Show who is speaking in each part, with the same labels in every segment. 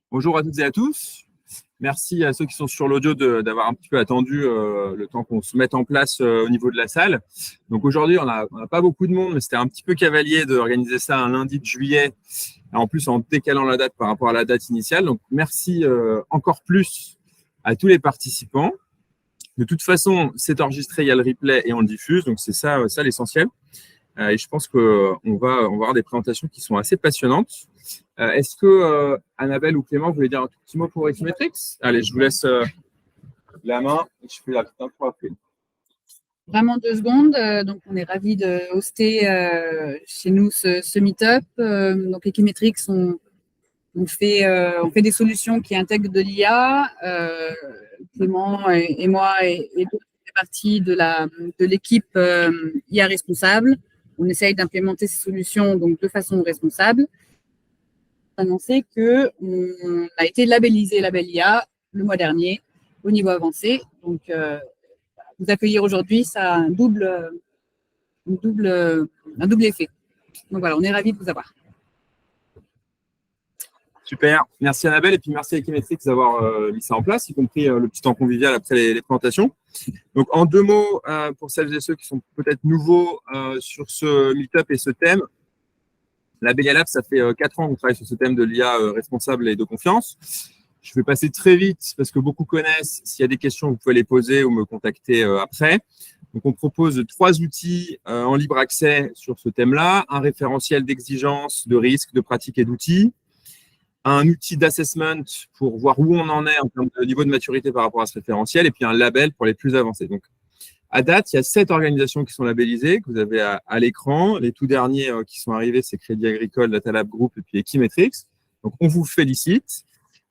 Speaker 1: Bonjour à toutes et à tous. Merci à ceux qui sont sur l'audio d'avoir un petit peu attendu le temps qu'on se mette en place au niveau de la salle. Donc aujourd'hui, on a pas beaucoup de monde, mais c'était un petit peu cavalier d'organiser ça un lundi de juillet, en plus en décalant la date par rapport à la date initiale. Donc merci encore plus à tous les participants. De toute façon, c'est enregistré, il y a le replay et on le diffuse, donc c'est ça l'essentiel. Et je pense qu'on va avoir des présentations qui sont assez passionnantes. Est-ce que Annabelle ou Clément, vous voulez dire un tout petit mot pour Equimetrix? Allez, je vous laisse la main et je fais la petite intro après.
Speaker 2: Vraiment 2 secondes. Donc, on est ravis de hoster chez nous ce meet-up. Donc, Equimetrix, on fait des solutions qui intègrent de l'IA. Clément et moi et d'autres font partie de l'équipe IA responsable. On essaye d'implémenter ces solutions donc, de façon responsable. Annoncer qu'on a été labellisé Label IA le mois dernier au niveau avancé. Donc, vous accueillir aujourd'hui, ça a un double effet. Donc voilà, on est ravis de vous avoir.
Speaker 1: Super, merci Annabelle et puis merci à Equimetrix d'avoir mis ça en place, y compris le petit temps convivial après les présentations. Donc en 2 mots, pour celles et ceux qui sont peut-être nouveaux sur ce meet-up et ce thème, Label IA Lab, ça fait 4 ans qu'on travaille sur ce thème de l'IA responsable et de confiance. Je vais passer très vite parce que beaucoup connaissent. S'il y a des questions, vous pouvez les poser ou me contacter après. Donc, on propose 3 outils en libre accès sur ce thème-là. Un référentiel d'exigence, de risque, de pratique et d'outils. Un outil d'assessment pour voir où on en est en termes de niveau de maturité par rapport à ce référentiel. Et puis, un label pour les plus avancés. Donc, à date, il y a 7 organisations qui sont labellisées, que vous avez à l'écran. Les tout derniers qui sont arrivés, c'est Crédit Agricole, Data Lab Group et puis Equimetrix. Donc, on vous félicite.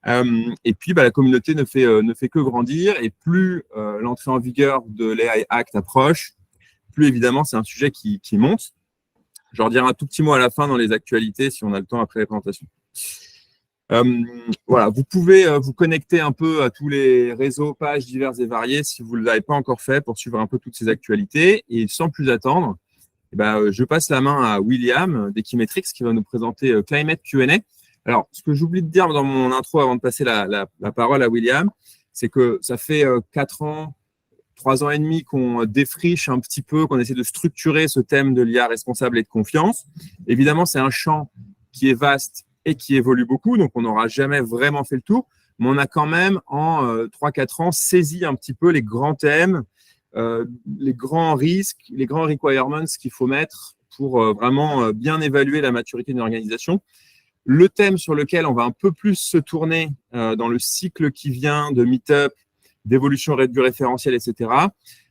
Speaker 1: Et puis, la communauté ne fait que grandir. Et plus l'entrée en vigueur de l'AI Act approche, plus évidemment, c'est un sujet qui monte. Je leur dirai un tout petit mot à la fin dans les actualités, si on a le temps après la présentation. Voilà, vous pouvez vous connecter un peu à tous les réseaux, pages diverses et variées si vous ne l'avez pas encore fait pour suivre un peu toutes ces actualités. Et sans plus attendre, je passe la main à William d'Equimetrix qui va nous présenter Climate Q&A. Alors, ce que j'oublie de dire dans mon intro avant de passer la parole à William, c'est que ça fait 4 ans, 3 ans et demi qu'on défriche un petit peu, qu'on essaie de structurer ce thème de l'IA responsable et de confiance. Évidemment, c'est un champ qui est vaste et qui évolue beaucoup, donc on n'aura jamais vraiment fait le tour, mais on a quand même en 3-4 ans saisi un petit peu les grands thèmes, les grands risques, les grands requirements qu'il faut mettre pour vraiment bien évaluer la maturité d'une organisation. Le thème sur lequel on va un peu plus se tourner dans le cycle qui vient de Meetup, d'évolution du référentiel, etc.,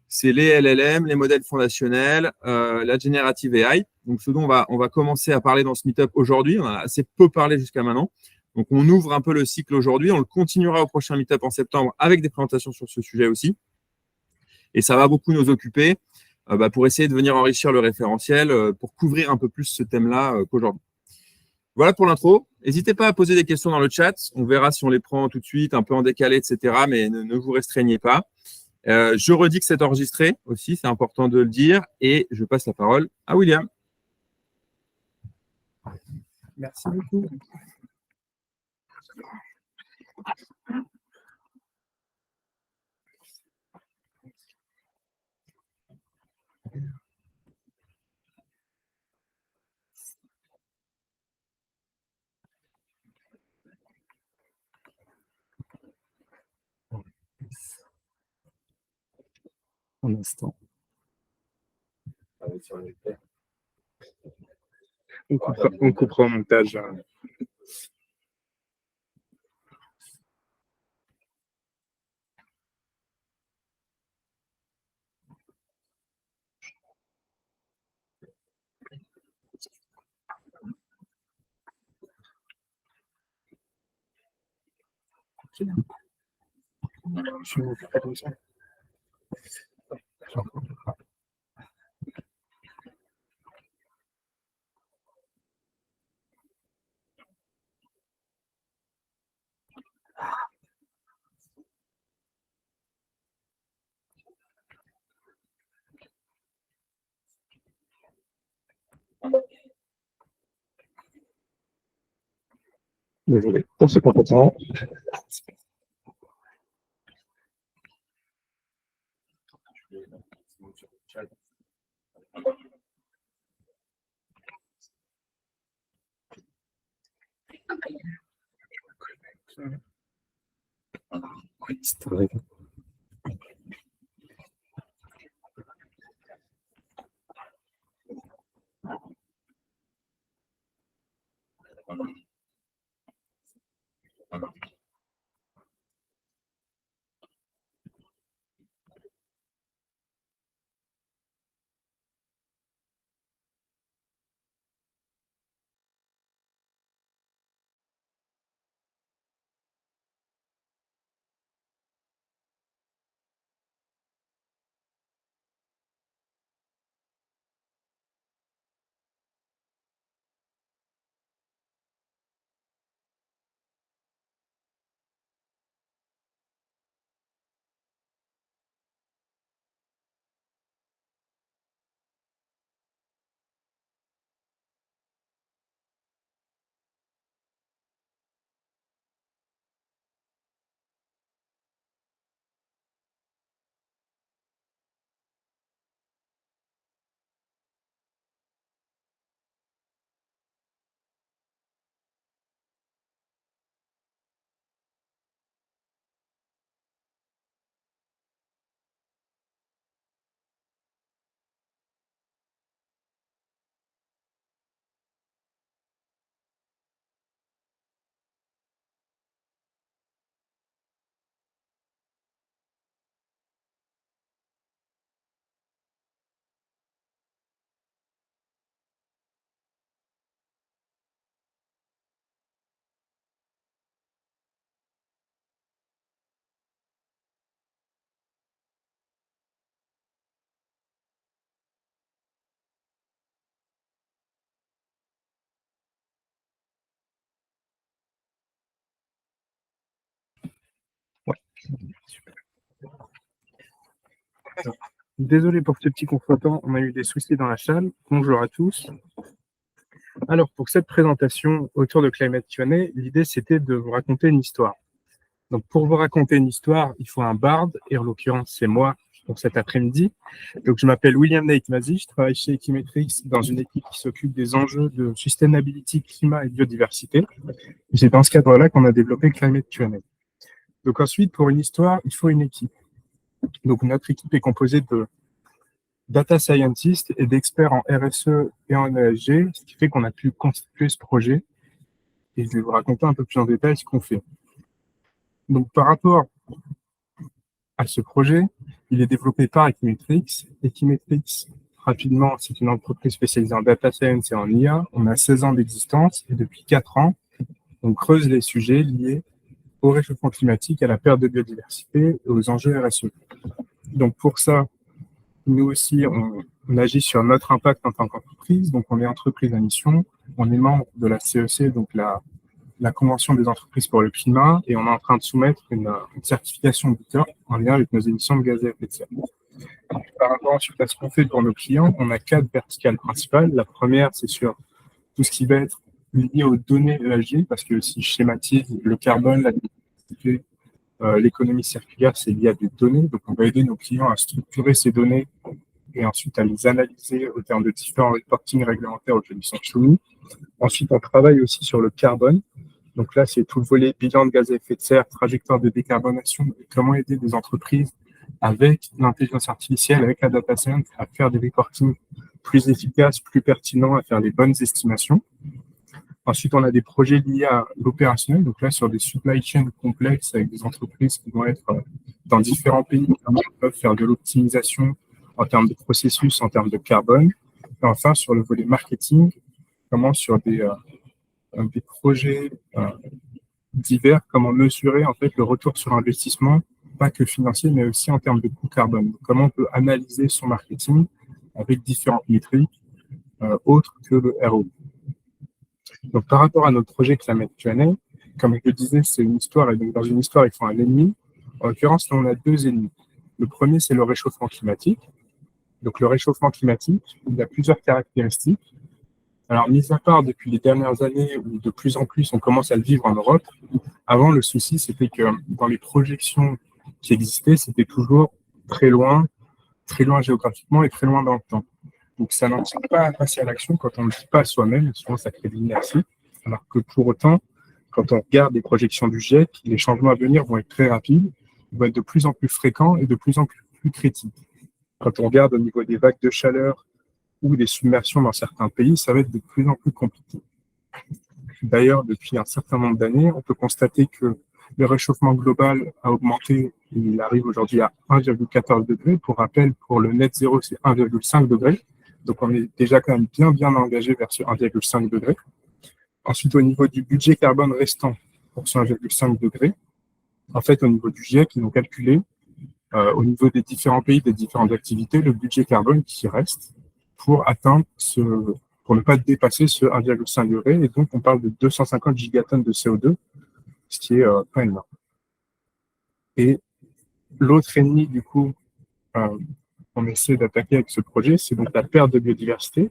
Speaker 1: c'est les LLM, les modèles fondationnels, la générative AI. Donc, ce dont on va commencer à parler dans ce meet-up aujourd'hui. On a assez peu parlé jusqu'à maintenant. Donc, on ouvre un peu le cycle aujourd'hui. On le continuera au prochain meet-up en septembre avec des présentations sur ce sujet aussi. Et ça va beaucoup nous occuper pour essayer de venir enrichir le référentiel pour couvrir un peu plus ce thème-là qu'aujourd'hui. Voilà pour l'intro. N'hésitez pas à poser des questions dans le chat. On verra si on les prend tout de suite, un peu en décalé, etc. Mais ne vous restreignez pas. Je redis que c'est enregistré aussi, c'est important de le dire. Et je passe la parole à William.
Speaker 3: Merci beaucoup. Un instant. On coupera au montage. Je vais m'occuper de ça. Désolé pour ce comportement. Oui, c'est vrai. Ouais. Super. Alors, désolé pour ce petit contretemps, on a eu des soucis dans la salle. Bonjour à tous. Alors, pour cette présentation autour de Climate Q&A, l'idée c'était de vous raconter une histoire. Donc, pour vous raconter une histoire, il faut un barde, et en l'occurrence, c'est moi pour cet après-midi. Donc, je m'appelle William Nate Mazi, je travaille chez Equimetrix dans une équipe qui s'occupe des enjeux de sustainability, climat et biodiversité. C'est dans ce cadre-là qu'on a développé Climate Q&A. Donc ensuite, pour une histoire, il faut une équipe. Donc notre équipe est composée de data scientists et d'experts en RSE et en ESG, ce qui fait qu'on a pu constituer ce projet. Et je vais vous raconter un peu plus en détail ce qu'on fait. Donc par rapport à ce projet, il est développé par Equimetrix. Equimetrix, rapidement, c'est une entreprise spécialisée en data science et en IA. On a 16 ans d'existence et depuis 4 ans, on creuse les sujets liés au réchauffement climatique, à la perte de biodiversité et aux enjeux RSE. Donc pour ça, nous aussi, on agit sur notre impact en tant qu'entreprise. Donc on est entreprise à mission, on est membre de la CEC, donc la Convention des entreprises pour le climat, et on est en train de soumettre une certification BITER en lien avec nos émissions de gaz à effet de serre. Par rapport ensuite à ce qu'on fait pour nos clients, on a 4 verticales principales. La première, c'est sur tout ce qui va être lié aux données ESG, parce que si je schématise le carbone, la biodiversité, l'économie circulaire, c'est lié à des données. Donc, on va aider nos clients à structurer ces données et ensuite à les analyser au terme de différents reporting réglementaires auxquels ils sont soumis. Ensuite, on travaille aussi sur le carbone. Donc là, c'est tout le volet bilan de gaz à effet de serre, trajectoire de décarbonation et comment aider des entreprises avec l'intelligence artificielle, avec la data science, à faire des reportings plus efficaces, plus pertinents, à faire les bonnes estimations. Ensuite, on a des projets liés à l'opérationnel, donc là, sur des supply chains complexes avec des entreprises qui vont être dans différents pays, qui peuvent faire de l'optimisation en termes de processus, en termes de carbone. Et enfin, sur le volet marketing, comment sur des projets divers, comment mesurer en fait le retour sur investissement, pas que financier, mais aussi en termes de coût carbone. Donc, comment on peut analyser son marketing avec différentes métriques autres que le ROI. Donc, par rapport à notre projet Climate Q&A, comme je le disais, c'est une histoire, et donc dans une histoire, il faut un ennemi. En l'occurrence, là, on a 2 ennemis. Le premier, c'est le réchauffement climatique. Donc, le réchauffement climatique, il a plusieurs caractéristiques. Alors, mis à part depuis les dernières années où de plus en plus on commence à le vivre en Europe, avant le souci c'était que dans les projections qui existaient, c'était toujours très loin géographiquement et très loin dans le temps. Donc ça n'empêche pas à passer à l'action quand on ne le dit pas soi-même, souvent ça crée de l'inertie, alors que pour autant, quand on regarde les projections du GIEC, les changements à venir vont être très rapides, ils vont être de plus en plus fréquents et de plus en plus critiques. Quand on regarde au niveau des vagues de chaleur ou des submersions dans certains pays, ça va être de plus en plus compliqué. D'ailleurs, depuis un certain nombre d'années, on peut constater que le réchauffement global a augmenté. Il arrive aujourd'hui à 1,14 degrés. Pour rappel, pour le net zéro, c'est 1,5 degré. Donc, on est déjà quand même bien engagé vers ce 1,5 degré. Ensuite, au niveau du budget carbone restant pour ce 1,5 degré, en fait, au niveau du GIEC, ils ont calculé, au niveau des différents pays, des différentes activités, le budget carbone qui reste pour atteindre pour ne pas dépasser ce 1,5 degré. Et donc, on parle de 250 gigatonnes de CO2, ce qui est pas énorme. Et l'autre ennemi, du coup, qu'on essaie d'attaquer avec ce projet, c'est donc la perte de biodiversité.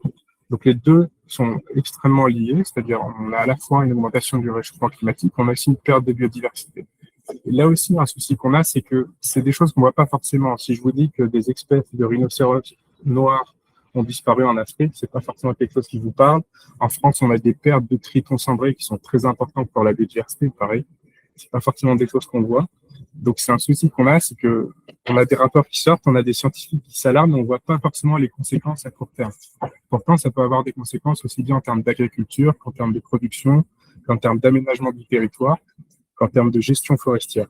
Speaker 3: Donc, les deux sont extrêmement liés, c'est-à-dire on a à la fois une augmentation du réchauffement climatique, on a aussi une perte de biodiversité. Et là aussi, un souci qu'on a, c'est que c'est des choses qu'on ne voit pas forcément. Si je vous dis que des espèces de rhinocéros noirs ont disparu en Afrique, c'est pas forcément quelque chose qui vous parle. En France, on a des pertes de tritons cendrés qui sont très importantes pour la biodiversité, pareil. C'est pas forcément des choses qu'on voit. Donc, c'est un souci qu'on a, c'est que on a des rapports qui sortent, on a des scientifiques qui s'alarment, mais on voit pas forcément les conséquences à court terme. Pourtant, ça peut avoir des conséquences aussi bien en termes d'agriculture qu'en termes de production, qu'en termes d'aménagement du territoire, qu'en termes de gestion forestière.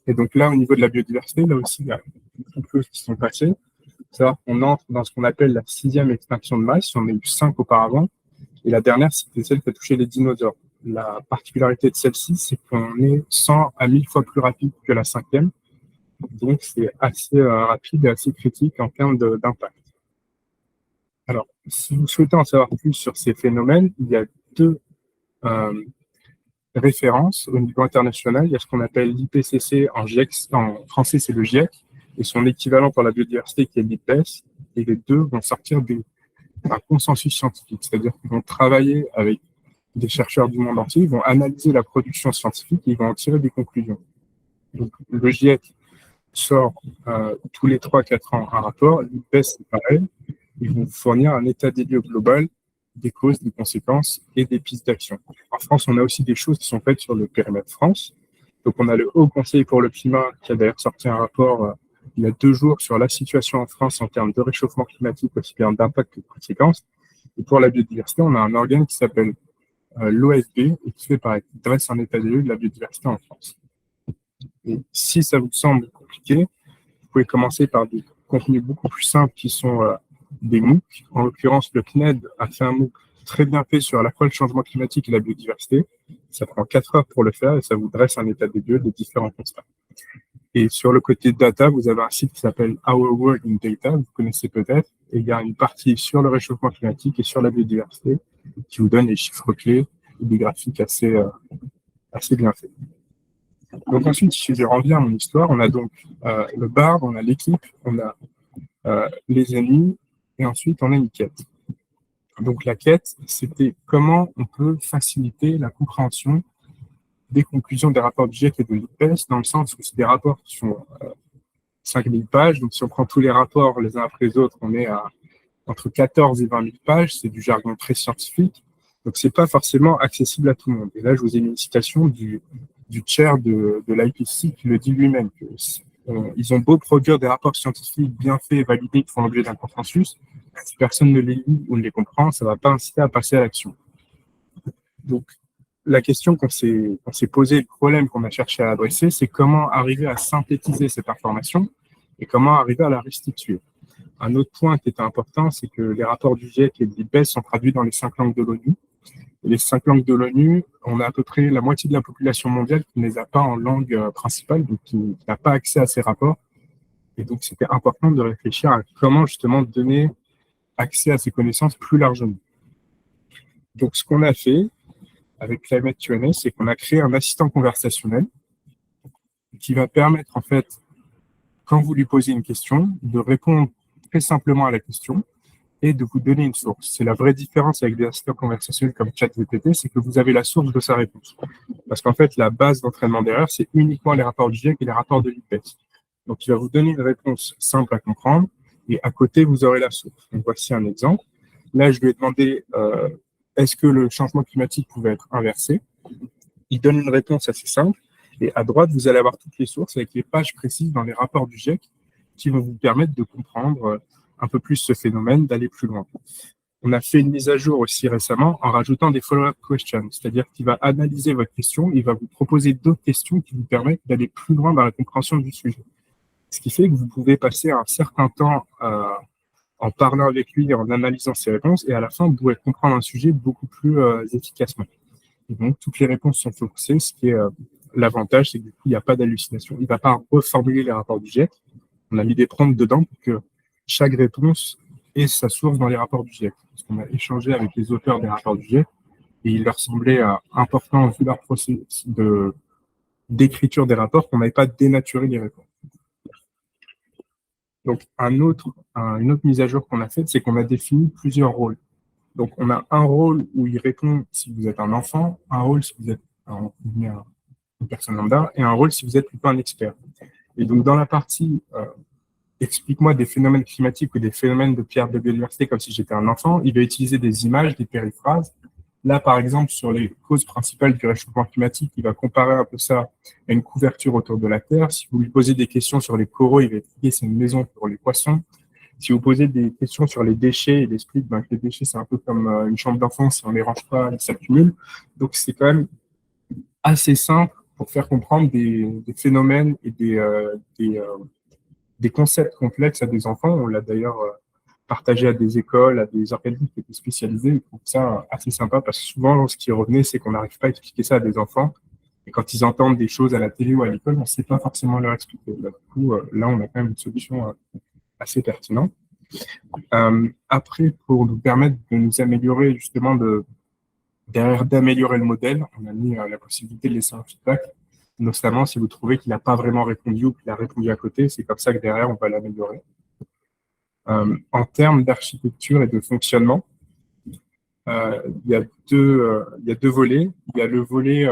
Speaker 3: Et donc là, au niveau de la biodiversité, là aussi, il y a beaucoup de choses qui sont passées. On entre dans ce qu'on appelle la 6e extinction de masse. On a eu 5 auparavant. Et la dernière, c'était celle qui a touché les dinosaures. La particularité de celle-ci, c'est qu'on est 100 à 1000 fois plus rapide que la 5e. Donc, c'est assez rapide et assez critique en termes d'impact. Alors, si vous souhaitez en savoir plus sur ces phénomènes, il y a deux références au niveau international. Il y a ce qu'on appelle l'IPCC en GIEC, en français c'est le GIEC, et son équivalent pour la biodiversité qui est l'IPBES, et les deux vont sortir d'un consensus scientifique, c'est-à-dire qu'ils vont travailler avec des chercheurs du monde entier, ils vont analyser la production scientifique et ils vont en tirer des conclusions. Donc, le GIEC sort tous les 3-4 ans un rapport, l'IPBES c'est pareil, ils vont fournir un état des lieux global des causes, des conséquences et des pistes d'action. En France, on a aussi des choses qui sont faites sur le périmètre France. Donc, on a le Haut Conseil pour le climat qui a d'ailleurs sorti un rapport il y a 2 jours sur la situation en France en termes de réchauffement climatique, aussi bien d'impact que de conséquences. Et pour la biodiversité, on a un organe qui s'appelle l'OFB et qui fait pareil, qui dresse un état des lieux de la biodiversité en France. Et si ça vous semble compliqué, vous pouvez commencer par des contenus beaucoup plus simples qui sont des MOOC. En l'occurrence, le CNED a fait un MOOC très bien fait sur à la fois le changement climatique et la biodiversité. Ça prend 4 heures pour le faire et ça vous dresse un état des lieux des différents constats. Et sur le côté data, vous avez un site qui s'appelle Our World in Data, vous connaissez peut-être, et il y a une partie sur le réchauffement climatique et sur la biodiversité qui vous donne les chiffres clés et des graphiques assez bien faits. Donc ensuite, si je reviens à mon histoire, on a donc le BARD, on a l'équipe, on a les ennemis, et ensuite on a une quête. Donc la quête, c'était comment on peut faciliter la compréhension des conclusions des rapports du GIEC et de l'IPBES, dans le sens où c'est des rapports qui sont 5000 pages, donc si on prend tous les rapports les uns après les autres, on est à entre 14 et 20 000 pages, c'est du jargon très scientifique, donc c'est pas forcément accessible à tout le monde. Et là, je vous ai mis une citation du chair de l'IPCC qui le dit lui-même, que ils ont beau produire des rapports scientifiques bien faits et validés qui font l'objet d'un consensus, si personne ne les lit ou ne les comprend, ça ne va pas inciter à passer à l'action. Donc, la question qu'on s'est posée, le problème qu'on a cherché à adresser, c'est comment arriver à synthétiser cette information et comment arriver à la restituer. Un autre point qui était important, c'est que les rapports du GIEC et de l'IPBES sont traduits dans les 5 langues de l'ONU. Et les 5 langues de l'ONU, on a à peu près la moitié de la population mondiale qui ne les a pas en langue principale, donc qui n'a pas accès à ces rapports. Et donc, c'était important de réfléchir à comment justement donner accès à ces connaissances plus largement. Donc, ce qu'on a fait avec Climate Q&A, c'est qu'on a créé un assistant conversationnel qui va permettre, en fait, quand vous lui posez une question, de répondre très simplement à la question et de vous donner une source. C'est la vraie différence avec des assistants conversationnels comme ChatGPT, c'est que vous avez la source de sa réponse. Parce qu'en fait, la base d'entraînement derrière, c'est uniquement les rapports du GIEC et les rapports de l'IPBES. Donc, il va vous donner une réponse simple à comprendre et à côté, vous aurez la source. Donc, voici un exemple. Là, je lui ai demandé est-ce que le changement climatique pouvait être inversé. Il donne une réponse assez simple. Et à droite, vous allez avoir toutes les sources avec les pages précises dans les rapports du GIEC qui vont vous permettre de comprendre un peu plus ce phénomène, d'aller plus loin. On a fait une mise à jour aussi récemment en rajoutant des follow-up questions, c'est-à-dire qu'il va analyser votre question, il va vous proposer d'autres questions qui vous permettent d'aller plus loin dans la compréhension du sujet. Ce qui fait que vous pouvez passer un certain temps en parlant avec lui, en analysant ses réponses, et à la fin, vous pouvez comprendre un sujet beaucoup plus efficacement. Et donc, toutes les réponses sont focusées, ce qui est l'avantage, c'est que du coup, il n'y a pas d'hallucination. Il ne va pas reformuler les rapports du GIEC. On a mis des prompts dedans pour que chaque réponse ait sa source dans les rapports du GIEC. Parce qu'on a échangé avec les auteurs des rapports du GIEC et il leur semblait important, vu leur processus d'écriture des rapports, qu'on n'avait pas dénaturé les réponses. Donc, une autre mise à jour qu'on a faite, c'est qu'on a défini plusieurs rôles. Donc, on a un rôle où il répond si vous êtes un enfant, un rôle si vous êtes une personne lambda, et un rôle si vous êtes plutôt un expert. Et donc, dans la partie explique-moi des phénomènes climatiques ou des phénomènes de pierre de biodiversité comme si j'étais un enfant, il va utiliser des images, des périphrases. Là, par exemple, sur les causes principales du réchauffement climatique, il va comparer un peu ça à une couverture autour de la Terre. Si vous lui posez des questions sur les coraux, il va expliquer c'est une maison pour les poissons. Si vous posez des questions sur les déchets, il explique que les déchets, c'est un peu comme une chambre d'enfant, si on ne les range pas, ils s'accumulent. Donc, c'est quand même assez simple pour faire comprendre des phénomènes et des concepts complexes à des enfants. On l'a d'ailleurs partagé à des écoles, à des organismes qui étaient spécialisés. Ils trouvent ça assez sympa parce que souvent, ce qui revenait, c'est qu'on n'arrive pas à expliquer ça à des enfants. Et quand ils entendent des choses à la télé ou à l'école, on ne sait pas forcément leur expliquer. Du coup, là, on a quand même une solution assez pertinente. Après, pour nous permettre de nous améliorer, justement, d'améliorer le modèle, on a mis la possibilité de laisser un feedback. Notamment, si vous trouvez qu'il n'a pas vraiment répondu ou qu'il a répondu à côté, c'est comme ça que derrière, on va l'améliorer. En termes d'architecture et de fonctionnement, il y a deux volets. Il y a le volet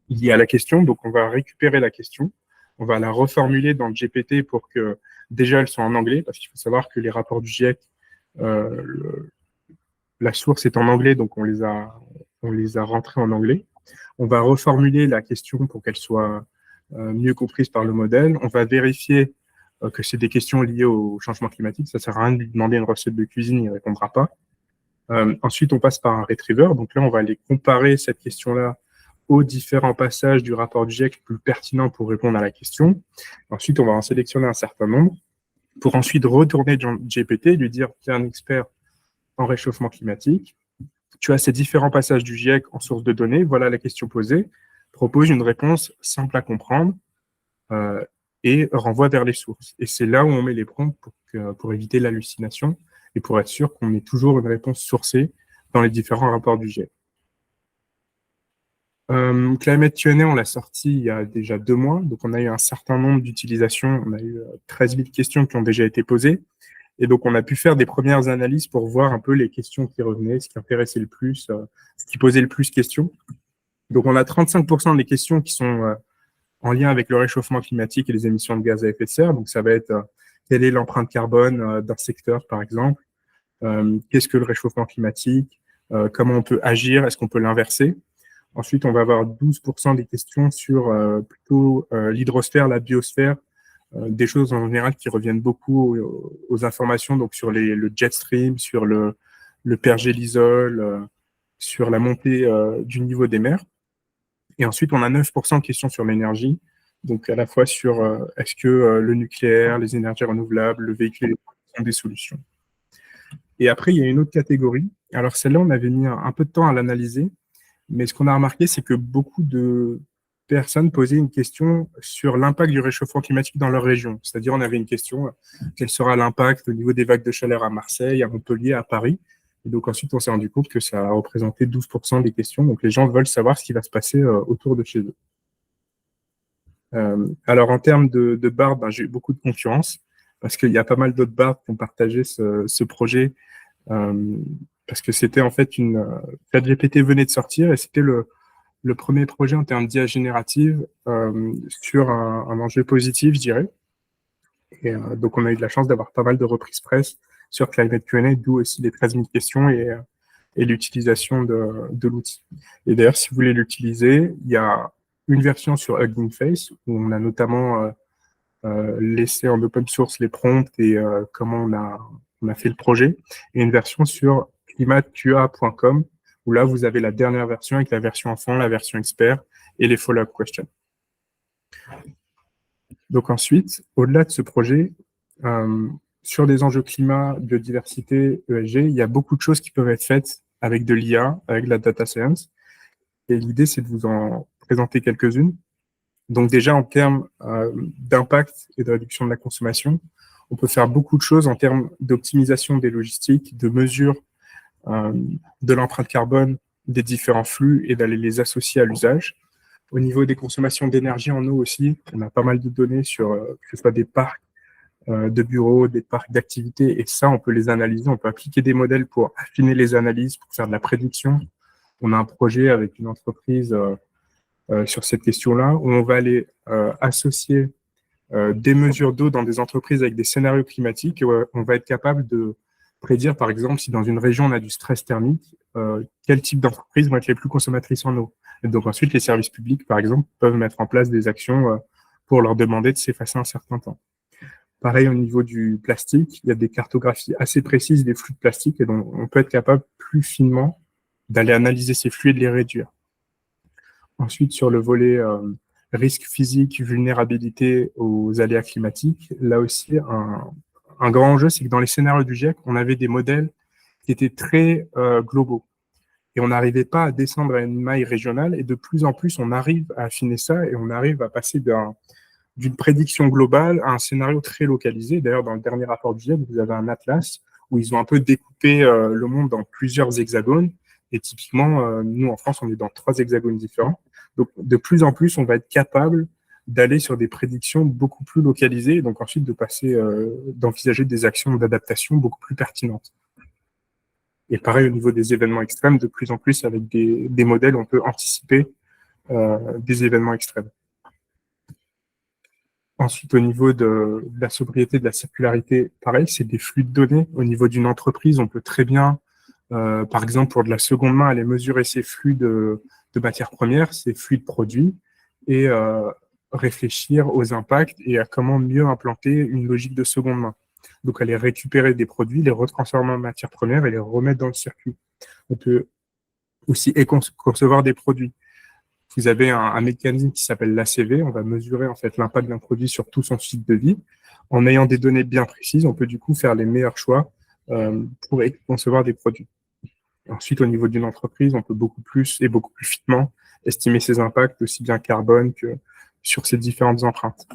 Speaker 3: lié à la question, donc on va récupérer la question, on va la reformuler dans le GPT pour que déjà elle soit en anglais, parce qu'il faut savoir que les rapports du GIEC, la source est en anglais, donc on les a rentrés en anglais. On va reformuler la question pour qu'elle soit mieux comprise par le modèle. On va vérifier que c'est des questions liées au changement climatique. Ça ne sert à rien de lui demander une recette de cuisine, il ne répondra pas. Ensuite, on passe par un retriever. Donc là, on va aller comparer cette question-là aux différents passages du rapport du GIEC plus pertinents pour répondre à la question. Ensuite, on va en sélectionner un certain nombre pour ensuite retourner dans GPT et lui dire « Tu es un expert en réchauffement climatique. Tu as ces différents passages du GIEC en source de données. Voilà la question posée. Propose une réponse simple à comprendre et renvoie vers les sources. » Et c'est là où on met les prompts pour éviter l'hallucination et pour être sûr qu'on ait toujours une réponse sourcée dans les différents rapports du GIEC. Climate Q&A, on l'a sorti il y a déjà 2 mois, donc on a eu un certain nombre d'utilisations, on a eu 13 000 questions qui ont déjà été posées, et donc on a pu faire des premières analyses pour voir un peu les questions qui revenaient, ce qui intéressait le plus, ce qui posait le plus de questions. Donc on a 35% des questions qui sont en lien avec le réchauffement climatique et les émissions de gaz à effet de serre, donc ça va être quelle est l'empreinte carbone d'un secteur par exemple, qu'est-ce que le réchauffement climatique, comment on peut agir, est-ce qu'on peut l'inverser. Ensuite, on va avoir 12% des questions sur plutôt l'hydrosphère, la biosphère, des choses en général qui reviennent beaucoup aux informations, donc sur le jet stream, sur le pergélisol, sur la montée du niveau des mers. Et ensuite, on a 9% de questions sur l'énergie, donc à la fois sur est-ce que le nucléaire, les énergies renouvelables, le véhicule sont des solutions. Et après, il y a une autre catégorie. Alors celle-là, on avait mis un peu de temps à l'analyser. Mais ce qu'on a remarqué, c'est que beaucoup de personnes posaient une question sur l'impact du réchauffement climatique dans leur région. C'est-à-dire, on avait une question, quel sera l'impact au niveau des vagues de chaleur à Marseille, à Montpellier, à Paris? Et donc ensuite, on s'est rendu compte que ça a représenté 12% des questions. Donc les gens veulent savoir ce qui va se passer autour de chez eux. Alors en termes de bardes, j'ai eu beaucoup de concurrence parce qu'il y a pas mal d'autres bardes qui ont partagé ce projet parce que c'était en fait ChatGPT venait de sortir et c'était le premier projet en termes d'IA générative sur un enjeu positif, je dirais. Et donc, on a eu de la chance d'avoir pas mal de reprises presse sur Climate Q&A, d'où aussi les 13 000 questions et l'utilisation de l'outil. Et d'ailleurs, si vous voulez l'utiliser, il y a une version sur Hugging Face où on a notamment laissé en open source les prompts et comment on a fait le projet, et une version sur climateqa.com où là, vous avez la dernière version avec la version enfant, la version expert et les follow-up questions. Donc ensuite, au-delà de ce projet, sur des enjeux climat, biodiversité, ESG, il y a beaucoup de choses qui peuvent être faites avec de l'IA, avec de la data science. Et l'idée, c'est de vous en présenter quelques-unes. Donc déjà, en termes d'impact et de réduction de la consommation, on peut faire beaucoup de choses en termes d'optimisation des logistiques, de mesure de l'empreinte carbone des différents flux et d'aller les associer à l'usage. Au niveau des consommations d'énergie en eau aussi, on a pas mal de données sur que ce soit des parcs de bureaux, des parcs d'activités, et ça, on peut les analyser, on peut appliquer des modèles pour affiner les analyses, pour faire de la prédiction. On a un projet avec une entreprise sur cette question-là, où on va aller associer des mesures d'eau dans des entreprises avec des scénarios climatiques, et on va être capable de prédire, par exemple, si dans une région on a du stress thermique, quel type d'entreprises vont être les plus consommatrices en eau. Et donc ensuite, les services publics, par exemple, peuvent mettre en place des actions pour leur demander de s'effacer un certain temps. Pareil, au niveau du plastique, il y a des cartographies assez précises des flux de plastique, et donc on peut être capable plus finement d'aller analyser ces flux et de les réduire. Ensuite, sur le volet risque physique, vulnérabilité aux aléas climatiques, là aussi, un grand enjeu, c'est que dans les scénarios du GIEC, on avait des modèles qui étaient très globaux. Et on n'arrivait pas à descendre à une maille régionale, et de plus en plus, on arrive à affiner ça, et on arrive à passer d'une prédiction globale à un scénario très localisé. D'ailleurs, dans le dernier rapport du GIEC, vous avez un atlas où ils ont un peu découpé le monde dans plusieurs hexagones, et typiquement, nous, en France, on est dans 3 hexagones différents. Donc, de plus en plus, on va être capable d'aller sur des prédictions beaucoup plus localisées, et donc ensuite de passer, d'envisager des actions d'adaptation beaucoup plus pertinentes. Et pareil, au niveau des événements extrêmes, de plus en plus, avec des modèles, on peut anticiper des événements extrêmes. Ensuite, au niveau de la sobriété, de la circularité, pareil, c'est des flux de données. Au niveau d'une entreprise, on peut très bien, par exemple, pour de la seconde main, aller mesurer ces flux de matières premières, ces flux de produits, et réfléchir aux impacts et à comment mieux implanter une logique de seconde main. Donc, aller récupérer des produits, les retransformer en matières premières et les remettre dans le circuit. On peut aussi concevoir des produits. Vous avez un mécanisme qui s'appelle l'ACV. On va mesurer en fait l'impact d'un produit sur tout son cycle de vie. En ayant des données bien précises, on peut du coup faire les meilleurs choix pour concevoir des produits. Ensuite, au niveau d'une entreprise, on peut beaucoup plus et beaucoup plus finement estimer ses impacts, aussi bien carbone que sur ses différentes empreintes.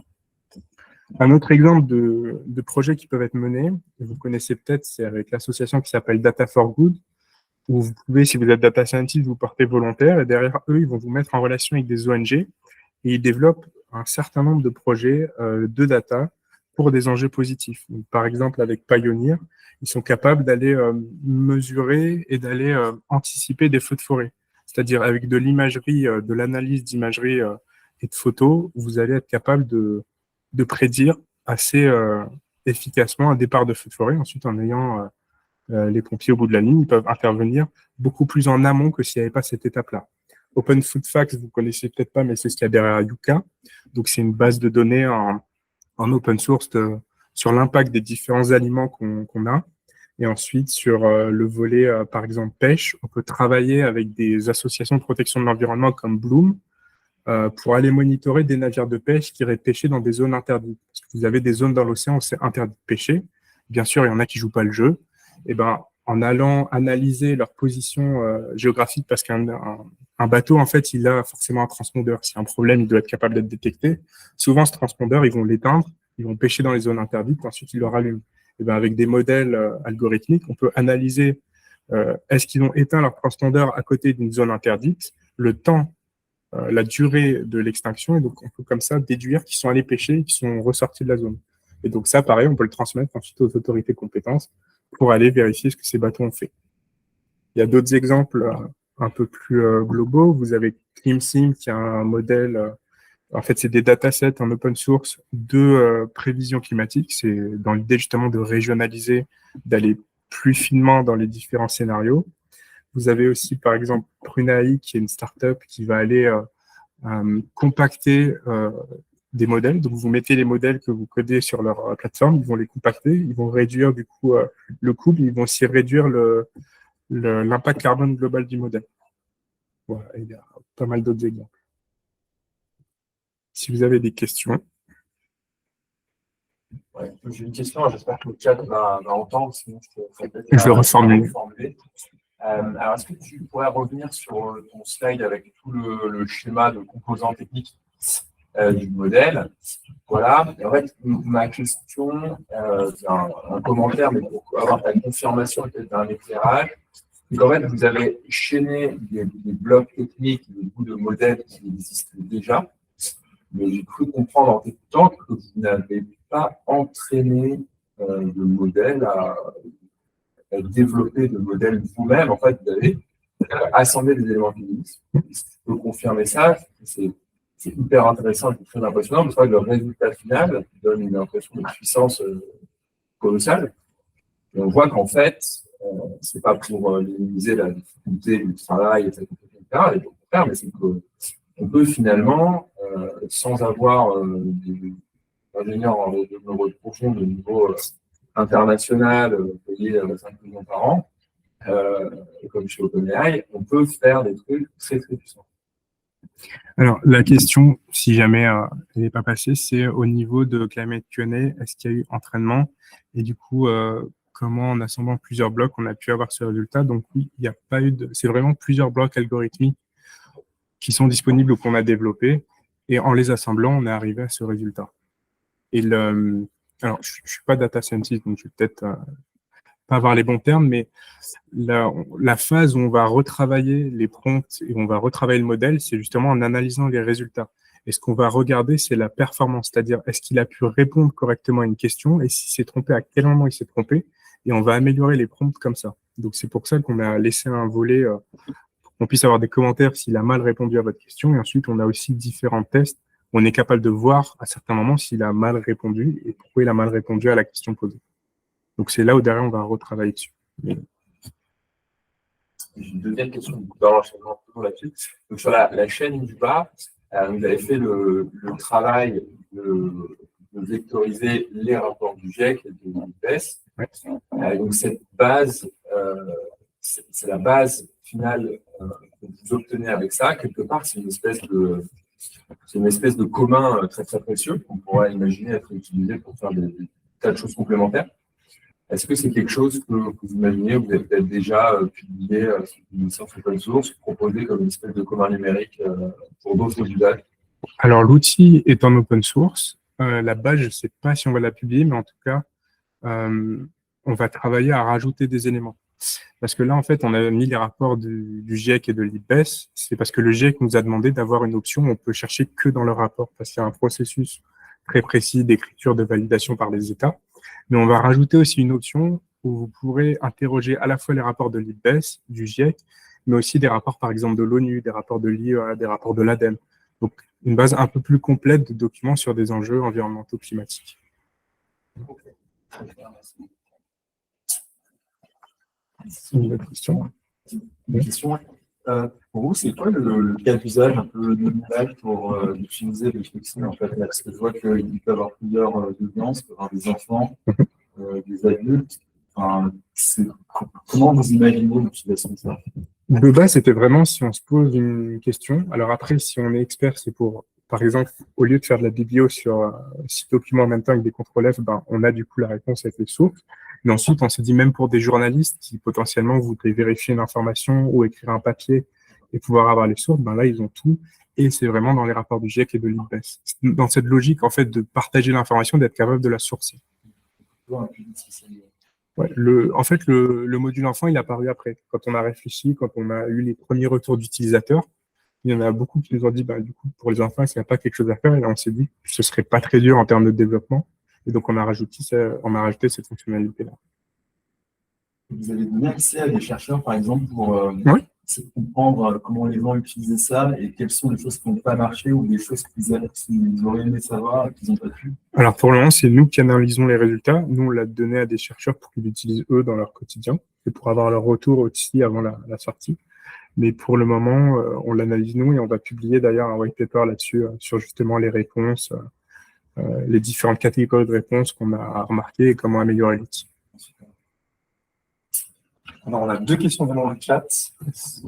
Speaker 3: Un autre exemple de projets qui peuvent être menés, vous connaissez peut-être, c'est avec l'association qui s'appelle Data for Good, où vous pouvez, si vous êtes data scientist, vous portez volontaire, et derrière eux, ils vont vous mettre en relation avec des ONG, et ils développent un certain nombre de projets de data pour des enjeux positifs. Donc, par exemple, avec Pioneer, ils sont capables d'aller mesurer et d'aller anticiper des feux de forêt. C'est-à-dire avec de l'imagerie, de l'analyse d'imagerie et de photos, vous allez être capable de prédire assez efficacement un départ de feu de forêt. Ensuite, en ayant les pompiers au bout de la ligne, ils peuvent intervenir beaucoup plus en amont que s'il n'y avait pas cette étape-là. Open Food Facts, vous connaissez peut-être pas, mais c'est ce qu'il y a derrière Yuka. Donc, c'est une base de données en open source sur l'impact des différents aliments qu'on a. Et ensuite, sur le volet, par exemple, pêche, on peut travailler avec des associations de protection de l'environnement comme Bloom pour aller monitorer des navires de pêche qui iraient pêcher dans des zones interdites. Parce que vous avez des zones dans l'océan où c'est interdit de pêcher. Bien sûr, il y en a qui jouent pas le jeu. Et ben, en allant analyser leur position géographique, parce qu'un bateau, en fait, il a forcément un transpondeur. S'il y a un problème, il doit être capable d'être détecté. Souvent, ce transpondeur, ils vont l'éteindre, ils vont pêcher dans les zones interdites, ensuite, ils le rallument. Et ben, avec des modèles algorithmiques, on peut analyser est-ce qu'ils ont éteint leur transpondeur à côté d'une zone interdite, le temps, la durée de l'extinction, et donc on peut comme ça déduire qu'ils sont allés pêcher et qu'ils sont ressortis de la zone. Et donc ça, pareil, on peut le transmettre ensuite aux autorités compétentes pour aller vérifier ce que ces bateaux ont fait. Il y a d'autres exemples un peu plus globaux. Vous avez ClimSim qui a un modèle, en fait c'est des datasets en open source de prévision climatique. C'est dans l'idée justement de régionaliser, d'aller plus finement dans les différents scénarios. Vous avez aussi par exemple Prunae qui est une startup qui va aller compacter des modèles. Donc, vous mettez les modèles que vous codez sur leur plateforme, ils vont les compacter, ils vont réduire du coup le coût, ils vont aussi réduire l'impact carbone global du modèle. Voilà, il y a pas mal d'autres exemples. Si vous avez des questions.
Speaker 1: Ouais, j'ai une question, j'espère que le chat va entendre, sinon
Speaker 3: je le reformule.
Speaker 1: Alors, est-ce que tu pourrais revenir sur ton slide avec tout le schéma de composants techniques du modèle? Voilà. Et en fait, ma question, c'est un commentaire, mais pour avoir ta confirmation et peut-être un éclairage. Donc, en fait, vous avez chaîné des blocs techniques, des bouts de modèles qui existent déjà, mais j'ai cru comprendre en t'écoutant que vous n'avez pas entraîné le modèle à développer de modèles vous-même. En fait, vous avez assemblé des éléments physiques. Si tu peux confirmer ça, c'est hyper intéressant et très impressionnant. Mais le résultat final donne une impression de puissance colossale. Et on voit qu'en fait, c'est pas pour minimiser la difficulté du travail, etc. Et au contraire, mais c'est qu'on peut finalement, sans avoir des ingénieurs en développement profond de niveau international, payé 5 millions par an, comme chez OpenAI, on peut faire des trucs très très puissants.
Speaker 3: Alors, la question, si jamais elle n'est pas passée, c'est au niveau de Climate Q&A, est-ce qu'il y a eu entraînement? Et du coup, comment en assemblant plusieurs blocs, on a pu avoir ce résultat? Donc oui, il n'y a pas eu de... C'est vraiment plusieurs blocs algorithmiques qui sont disponibles ou qu'on a développés. Et en les assemblant, on est arrivé à ce résultat. Et alors, je ne suis pas data scientist, donc je vais peut-être pas avoir les bons termes, mais la phase où on va retravailler les prompts et on va retravailler le modèle, c'est justement en analysant les résultats. Et ce qu'on va regarder, c'est la performance, c'est-à-dire est-ce qu'il a pu répondre correctement à une question et s'il s'est trompé, à quel moment il s'est trompé, et on va améliorer les prompts comme ça. Donc c'est pour ça qu'on a laissé un volet pour qu'on puisse avoir des commentaires s'il a mal répondu à votre question, et ensuite on a aussi différents tests où on est capable de voir à certains moments s'il a mal répondu et pourquoi il a mal répondu à la question posée. Donc c'est là où derrière on va retravailler dessus.
Speaker 1: J'ai une deuxième question dans l'enchaînement là-dessus. Donc sur la chaîne du bas, vous avez fait le travail de vectoriser les rapports du GIEC et de l'IPBES. Ouais. Donc cette base, c'est la base finale que vous obtenez avec ça. Quelque part, c'est une espèce de commun très très précieux qu'on pourrait imaginer être utilisé pour faire des tas de choses complémentaires. Est-ce que c'est quelque chose que vous imaginez, vous avez peut-être déjà publié sur une licence open source, proposé comme une espèce de commun numérique pour d'autres usages?
Speaker 3: Alors, l'outil est en open source. La base, je ne sais pas si on va la publier, mais en tout cas, on va travailler à rajouter des éléments. Parce que là, en fait, on a mis les rapports du GIEC et de l'IPBES. C'est parce que le GIEC nous a demandé d'avoir une option où on peut chercher que dans le rapport, parce qu'il y a un processus très précis d'écriture, de validation par les États. Mais on va rajouter aussi une option où vous pourrez interroger à la fois les rapports de l'IPBES, du GIEC, mais aussi des rapports, par exemple, de l'ONU, des rapports de l'IEA, des rapports de l'ADEME. Donc, une base un peu plus complète de documents sur des enjeux environnementaux climatiques.
Speaker 1: Okay.
Speaker 3: C'est une autre question.
Speaker 1: Une question. Pour vous, c'est quoi le cas d'usage un peu numérique pour utiliser le fixing en fait? Parce que je vois qu'il peut y avoir plusieurs audiences, il peut y avoir des enfants, des adultes. Enfin, comment vous imaginez l'utilisation de ça?
Speaker 3: De base, c'était vraiment si on se pose une question. Alors après, si on est expert, c'est pour, par exemple, au lieu de faire de la biblio sur 6 documents en même temps avec des contrôles F, ben, on a du coup la réponse avec les sources. Mais ensuite, on s'est dit même pour des journalistes qui potentiellement voudraient vérifier une information ou écrire un papier et pouvoir avoir les sources, ben là, ils ont tout. Et c'est vraiment dans les rapports du GIEC et de l'IPBES. Dans cette logique, en fait, de partager l'information, d'être capable de la sourcer. Ouais, en fait, le module enfant, il est apparu après. Quand on a réfléchi, quand on a eu les premiers retours d'utilisateurs, il y en a beaucoup qui nous ont dit, bah, du coup, pour les enfants, il n'y a pas quelque chose à faire. Et là, on s'est dit que ce serait pas très dur en termes de développement. Et donc, on a rajouté cette fonctionnalité-là.
Speaker 4: Vous avez donné accès à des chercheurs, par exemple, pour
Speaker 3: Oui.
Speaker 4: essayer de comprendre comment les gens utilisaient ça et quelles sont les choses qui n'ont pas marché ou des choses qu'ils auraient aimé savoir et qu'ils n'ont pas pu.
Speaker 3: Alors pour le moment, c'est nous qui analysons les résultats. Nous, on l'a donné à des chercheurs pour qu'ils l'utilisent eux dans leur quotidien et pour avoir leur retour aussi avant la sortie. Mais pour le moment, on l'analyse nous et on va publier d'ailleurs un white paper là-dessus, sur justement les réponses, les différentes catégories de réponses qu'on a remarquées et comment améliorer l'outil.
Speaker 5: Alors, on a deux questions venant du chat.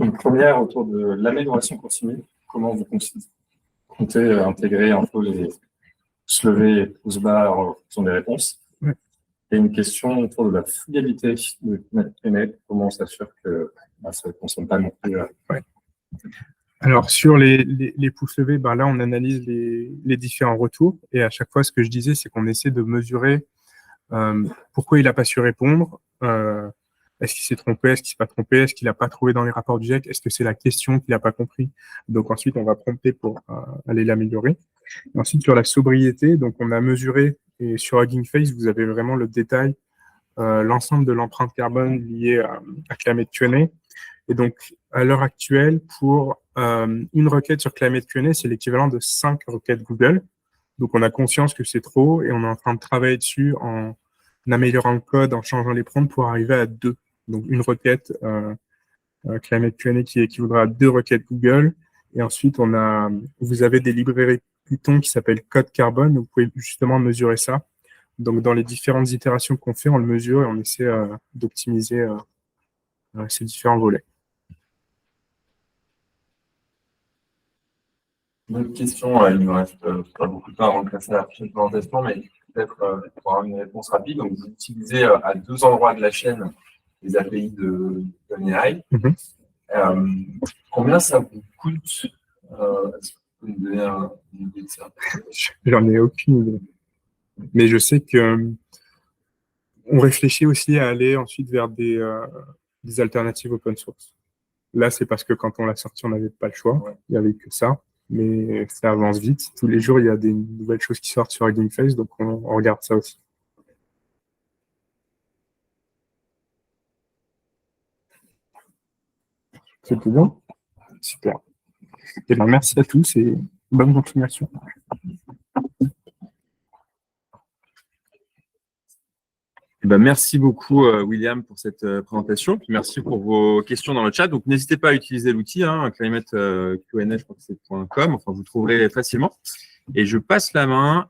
Speaker 5: Une première autour de l'amélioration continue. Comment vous comptez intégrer un peu les pouces levés et pouces bas en fonction des réponses?
Speaker 3: Ouais.
Speaker 5: Et une question autour de la fiabilité de Climate. Comment on s'assure que ça ne consomme pas non plus.
Speaker 3: Ouais. Alors, sur les pouces levés, ben là, on analyse les différents retours. Et à chaque fois, ce que je disais, c'est qu'on essaie de mesurer pourquoi il n'a pas su répondre. Est-ce qu'il s'est trompé? Est-ce qu'il s'est pas trompé? Est-ce qu'il n'a pas trouvé dans les rapports du GIEC? Est-ce que c'est la question qu'il n'a pas compris? Donc ensuite, on va prompter pour aller l'améliorer. Ensuite, sur la sobriété, donc on a mesuré, et sur Hugging Face, vous avez vraiment le détail, l'ensemble de l'empreinte carbone liée à Climate Q&A. Et donc, à l'heure actuelle, pour une requête sur Climate Q&A, c'est l'équivalent de 5 requêtes Google. Donc, on a conscience que c'est trop et on est en train de travailler dessus en améliorant le code, en changeant les prompts pour arriver à 2. Donc, une requête Climate Q&A qui équivaudra à 2 requêtes Google. Et ensuite, vous avez des librairies Python qui s'appellent Code Carbone. Vous pouvez justement mesurer ça. Donc, dans les différentes itérations qu'on fait, on le mesure et on essaie d'optimiser ces différents volets.
Speaker 1: Une autre question, il ne nous reste pas beaucoup de temps avant de passer à la prochaine présentation, mais peut-être pour avoir une réponse rapide. Donc, vous utilisez à 2 endroits de la chaîne les API de OpenAI. Combien ça vous coûte? Est-ce que vous pouvez nous donner une idée de ça?
Speaker 3: J'en ai aucune idée. Mais je sais que on réfléchit aussi à aller ensuite vers des alternatives open source. Là, c'est parce que quand on l'a sorti, on n'avait pas le choix. Il n'y avait que ça. Mais ça avance vite. Tous les jours, il y a des nouvelles choses qui sortent sur Hugging Face, donc on regarde ça aussi. C'est tout bon? Super. Et ben, merci à tous et bonne continuation.
Speaker 1: Merci beaucoup, William, pour cette présentation. Puis merci pour vos questions dans le chat. Donc, n'hésitez pas à utiliser l'outil, Climate Q&A, je crois que c'est .com. Enfin, vous trouverez facilement. Et je passe la main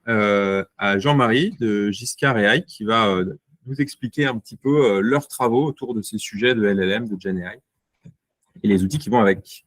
Speaker 1: à Jean-Marie de Giscard AI qui va nous expliquer un petit peu leurs travaux autour de ces sujets de LLM, de GenAI et les outils qui vont avec.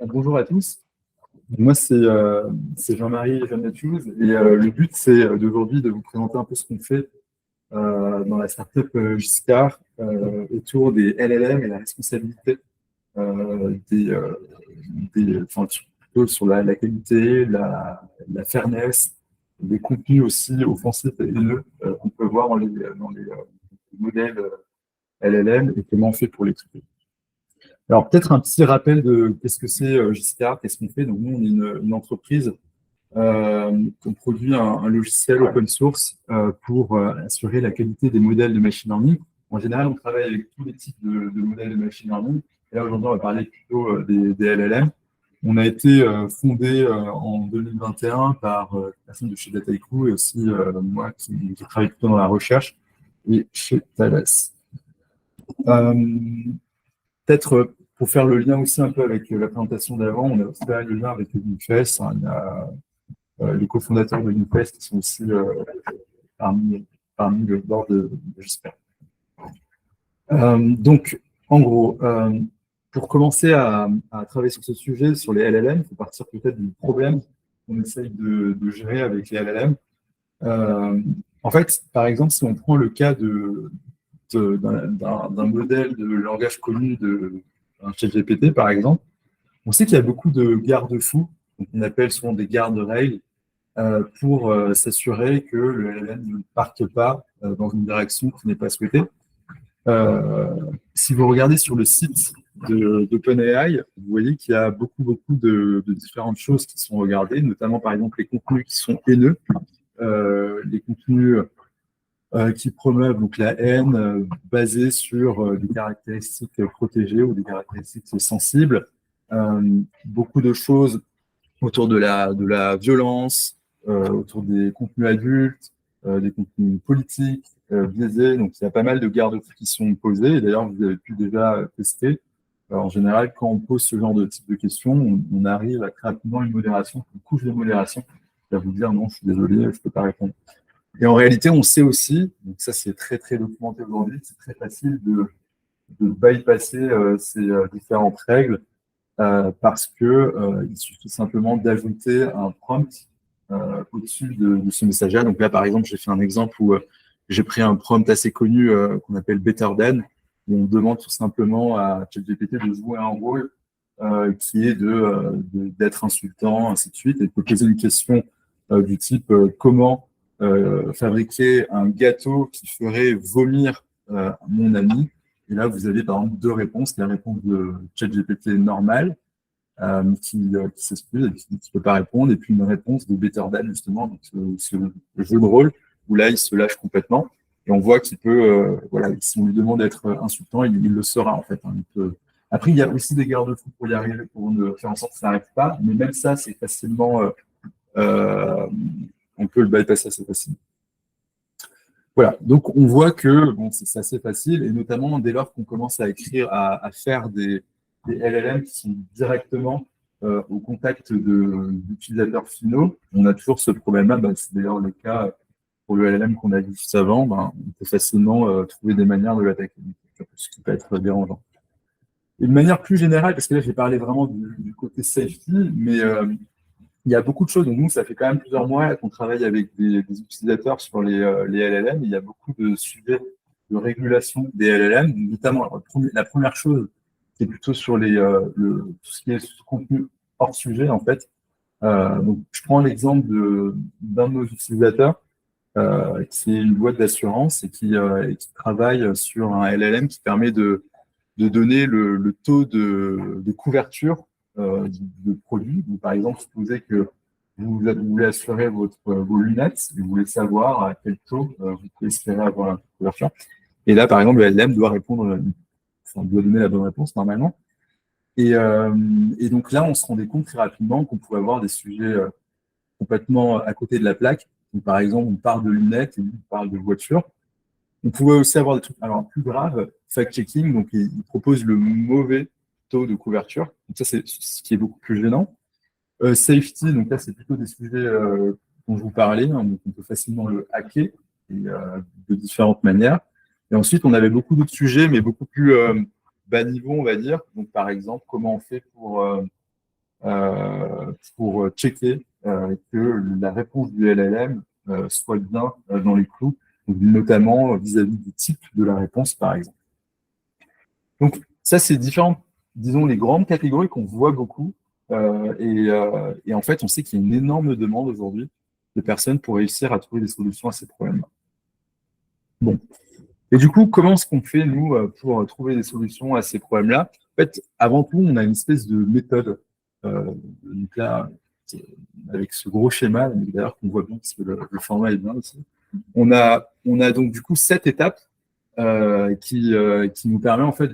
Speaker 4: Bonjour à tous. Moi, c'est Jean-Marie Jeannetchouz et le but, c'est d'aujourd'hui de vous présenter un peu ce qu'on fait dans la startup Giscard autour des LLM et la responsabilité enfin, plutôt sur la qualité, la fairness, des contenus aussi offensifs et haineux qu'on peut voir dans les modèles LLM et comment on fait pour les traiter. Alors, peut-être un petit rappel de qu'est-ce que c'est Giscard, qu'est-ce qu'on fait. Donc, nous, on est une entreprise on produit un logiciel open source pour assurer la qualité des modèles de machine learning. En général, on travaille avec tous les types de modèles de machine learning. Et là, aujourd'hui, on va parler plutôt des LLM. On a été fondé en 2021 par une personne de chez Dataiku et aussi moi qui travaille plutôt dans la recherche et chez Thales. Peut-être pour faire le lien aussi un peu avec la présentation d'avant, on a aussi fait le lien avec Unifest. Il y a les cofondateurs de Unifest qui sont aussi parmi le board de Giscard. Donc, en gros, pour commencer à travailler sur ce sujet, sur les LLM, il faut partir peut-être du problème qu'on essaye de gérer avec les LLM. En fait, par exemple, si on prend le cas de d'un modèle de langage connu d'un ChatGPT, par exemple, on sait qu'il y a beaucoup de garde-fous, donc on appelle souvent des garde-rails, pour s'assurer que le LLM ne parte pas dans une direction qui n'est pas souhaitée. Si vous regardez sur le site d'OpenAI, vous voyez qu'il y a beaucoup de différentes choses qui sont regardées, notamment par exemple les contenus qui sont haineux, les contenus qui promeuvent donc la haine basée sur des caractéristiques protégées ou des caractéristiques sensibles, beaucoup de choses autour de la violence, autour des contenus adultes, des contenus politiques, biaisés. Donc, il y a pas mal de garde-fous qui sont posés. Et d'ailleurs, vous avez pu déjà tester. Alors, en général, quand on pose ce genre de type de questions, on arrive à très rapidement une modération, une couche de modération qui va vous dire non, je suis désolé, je ne peux pas répondre. Et en réalité, on sait aussi, donc ça c'est très documenté aujourd'hui, c'est très facile de bypasser ces différentes règles parce que il suffit simplement d'ajouter un prompt au-dessus de ce message-là. Donc là, par exemple, j'ai fait un exemple où j'ai pris un prompt assez connu qu'on appelle Better Than, où on demande tout simplement à ChatGPT de jouer un rôle qui est d'être insultant, ainsi de suite, et de poser une question du type comment fabriquer un gâteau qui ferait vomir mon ami. Et là, vous avez par exemple deux réponses. La réponse de ChatGPT normale, qui s'excuse et qui ne peut pas répondre, et puis une réponse de Better Than, justement, donc ce jeu de rôle, où là, il se lâche complètement. Et on voit qu'il peut, voilà, si on lui demande d'être insultant, il le sera, en fait. Hein, Après, il y a aussi des garde-fous pour y arriver, pour faire en sorte que ça n'arrive pas, mais même ça, c'est facilement... on peut le bypasser assez facilement. Voilà, donc on voit que bon, c'est assez facile, et notamment dès lors qu'on commence à écrire, à faire des LLM qui sont directement au contact d'utilisateurs finaux, on a toujours ce problème-là. C'est d'ailleurs le cas pour le LLM qu'on a vu juste avant, on peut facilement trouver des manières de l'attaquer, ce qui peut être dérangeant. Et de manière plus générale, parce que là j'ai parlé vraiment du côté safety, mais il y a beaucoup de choses. Donc nous, ça fait quand même plusieurs mois qu'on travaille avec des utilisateurs sur les LLM. Il y a beaucoup de sujets de régulation des LLM, notamment la première chose, c'est plutôt sur tout ce qui est contenu hors sujet, en fait. Donc je prends l'exemple d'un de nos utilisateurs qui est une boîte d'assurance et qui travaille sur un LLM qui permet de donner le taux de couverture de produits. Donc, par exemple, supposez que vous voulez assurer vos lunettes et vous voulez savoir à quel taux vous pouvez espérer avoir la couverture. Et là, par exemple, le LLM doit doit donner la bonne réponse normalement. Et donc là, on se rendait compte très rapidement qu'on pouvait avoir des sujets complètement à côté de la plaque. Donc, par exemple, on parle de lunettes et on parle de voitures. On pouvait aussi avoir des trucs plus graves, fact-checking, donc il propose le mauvais taux de couverture. Donc ça, c'est ce qui est beaucoup plus gênant. Safety, donc là, c'est plutôt des sujets dont je vous parlais, hein, donc on peut facilement le hacker de différentes manières. Et ensuite, on avait beaucoup d'autres sujets, mais beaucoup plus bas niveau, on va dire. Donc, par exemple, comment on fait pour checker que la réponse du LLM soit bien dans les clous, donc, notamment vis-à-vis du type de la réponse, par exemple. Donc, ça, c'est différentes, disons, les grandes catégories qu'on voit beaucoup. Et en fait, on sait qu'il y a une énorme demande aujourd'hui de personnes pour réussir à trouver des solutions à ces problèmes-là. Bon. Et du coup, comment est-ce qu'on fait, nous, pour trouver des solutions à ces problèmes-là? En fait, avant tout, on a une espèce de méthode. Donc là, avec ce gros schéma, d'ailleurs, qu'on voit bien parce que le format est bien aussi. On a donc du coup 7 étapes qui nous permet en fait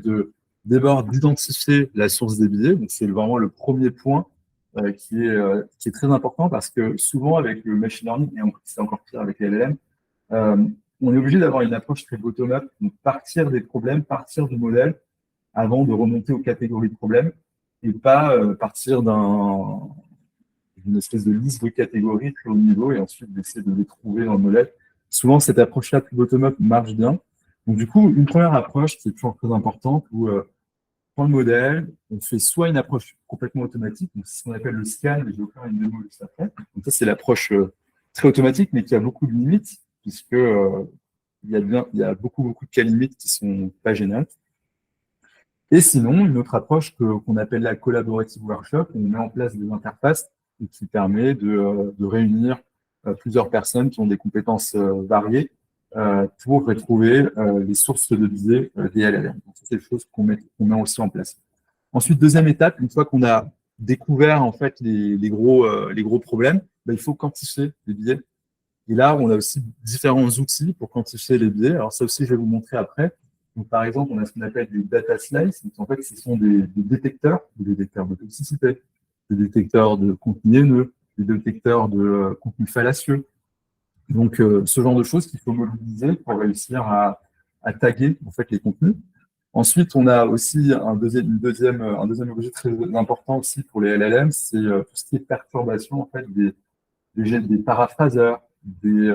Speaker 4: d'abord d'identifier la source des biais. Donc c'est vraiment le premier point qui est très important parce que souvent avec le machine learning, et c'est encore pire avec les LLM, on est obligé d'avoir une approche très bottom-up, donc partir des problèmes, partir du modèle avant de remonter aux catégories de problèmes et pas partir d'une espèce de liste de catégories très haut niveau et ensuite d'essayer de les trouver dans le modèle. Souvent, cette approche-là plus bottom-up marche bien. Donc, du coup, une première approche qui est toujours très importante où on prend le modèle, on fait soit une approche complètement automatique, donc c'est ce qu'on appelle le scan, mais je vais vous faire une démo juste après. Donc, ça, c'est l'approche très automatique, mais qui a beaucoup de limites, puisque il y a beaucoup de cas limites qui sont pas génériques. Et sinon, une autre approche qu'on appelle la collaborative workshop, on met en place des interfaces et qui permet de réunir plusieurs personnes qui ont des compétences variées pour retrouver les sources de biais des LLM. Donc, c'est des choses qu'on met aussi en place. Ensuite, deuxième étape, une fois qu'on a découvert en fait les gros problèmes, ben, il faut quantifier les biais. Et là, on a aussi différents outils pour quantifier les biais. Alors ça aussi, je vais vous montrer après. Donc, par exemple, on a ce qu'on appelle des data slices. Donc, en fait, ce sont des détecteurs de toxicité, des détecteurs de contenu haineux, des détecteurs de contenu fallacieux. Donc, ce genre de choses qu'il faut mobiliser pour réussir à taguer en fait les contenus. Ensuite, on a aussi un deuxième objet très important aussi pour les LLM, c'est tout ce qui est perturbation en fait des paraphraseurs, des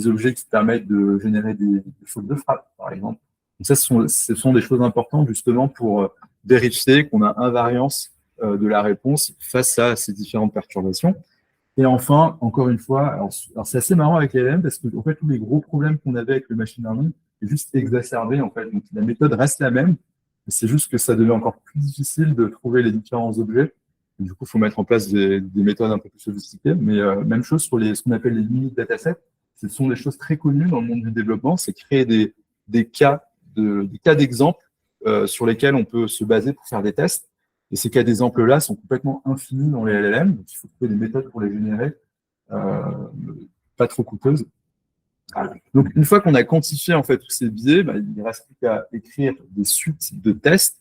Speaker 4: objets qui permettent de générer des fautes de frappe, par exemple. Donc ça, ce sont des choses importantes justement pour vérifier qu'on a invariance de la réponse face à ces différentes perturbations. Et enfin, encore une fois, alors c'est assez marrant avec les LLM parce que en fait, tous les gros problèmes qu'on avait avec le machine learning est juste exacerbé en fait. Donc la méthode reste la même, c'est juste que ça devient encore plus difficile de trouver les différents objets. Et du coup, il faut mettre en place des méthodes un peu plus sophistiquées. Mais même chose sur ce qu'on appelle les limites datasets. Ce sont des choses très connues dans le monde du développement. C'est créer des cas d'exemples sur lesquels on peut se baser pour faire des tests. Et ces cas d'exemples-là sont complètement infinis dans les LLM. Donc, il faut trouver des méthodes pour les générer, pas trop coûteuses. Donc, une fois qu'on a quantifié en fait tous ces biais, bah, il ne reste plus qu'à écrire des suites de tests.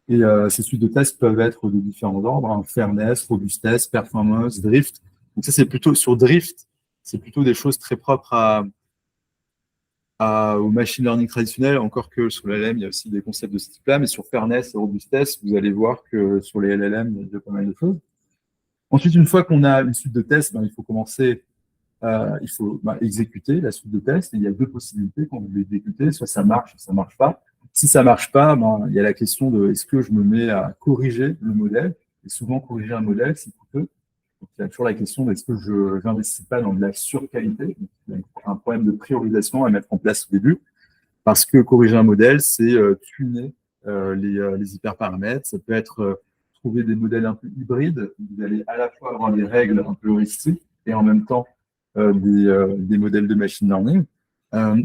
Speaker 4: Et ces suites de tests peuvent être de différents ordres, hein, fairness, robustesse, performance, drift. Donc ça, c'est plutôt sur drift, c'est plutôt des choses très propres au machine learning traditionnel, encore que sur l'LLM, il y a aussi des concepts de ce type-là, mais sur fairness et robustesse, vous allez voir que sur les LLM, il y a déjà pas mal de choses. Ensuite, une fois qu'on a une suite de tests, ben, il faut commencer, exécuter la suite de tests. Et il y a deux possibilités quand vous l'exécutez, soit ça marche, soit ça marche pas. Si ça marche pas, ben, il y a la question de est-ce que je me mets à corriger le modèle? Et souvent, corriger un modèle, c'est coûteux. Donc, il y a toujours la question de est-ce que je n'investis pas dans de la surqualité? Donc, il y a un problème de priorisation à mettre en place au début. Parce que corriger un modèle, c'est tuner les hyperparamètres. Ça peut être trouver des modèles un peu hybrides. Vous allez à la fois avoir des règles un peu heuristiques et en même temps des modèles de machine learning.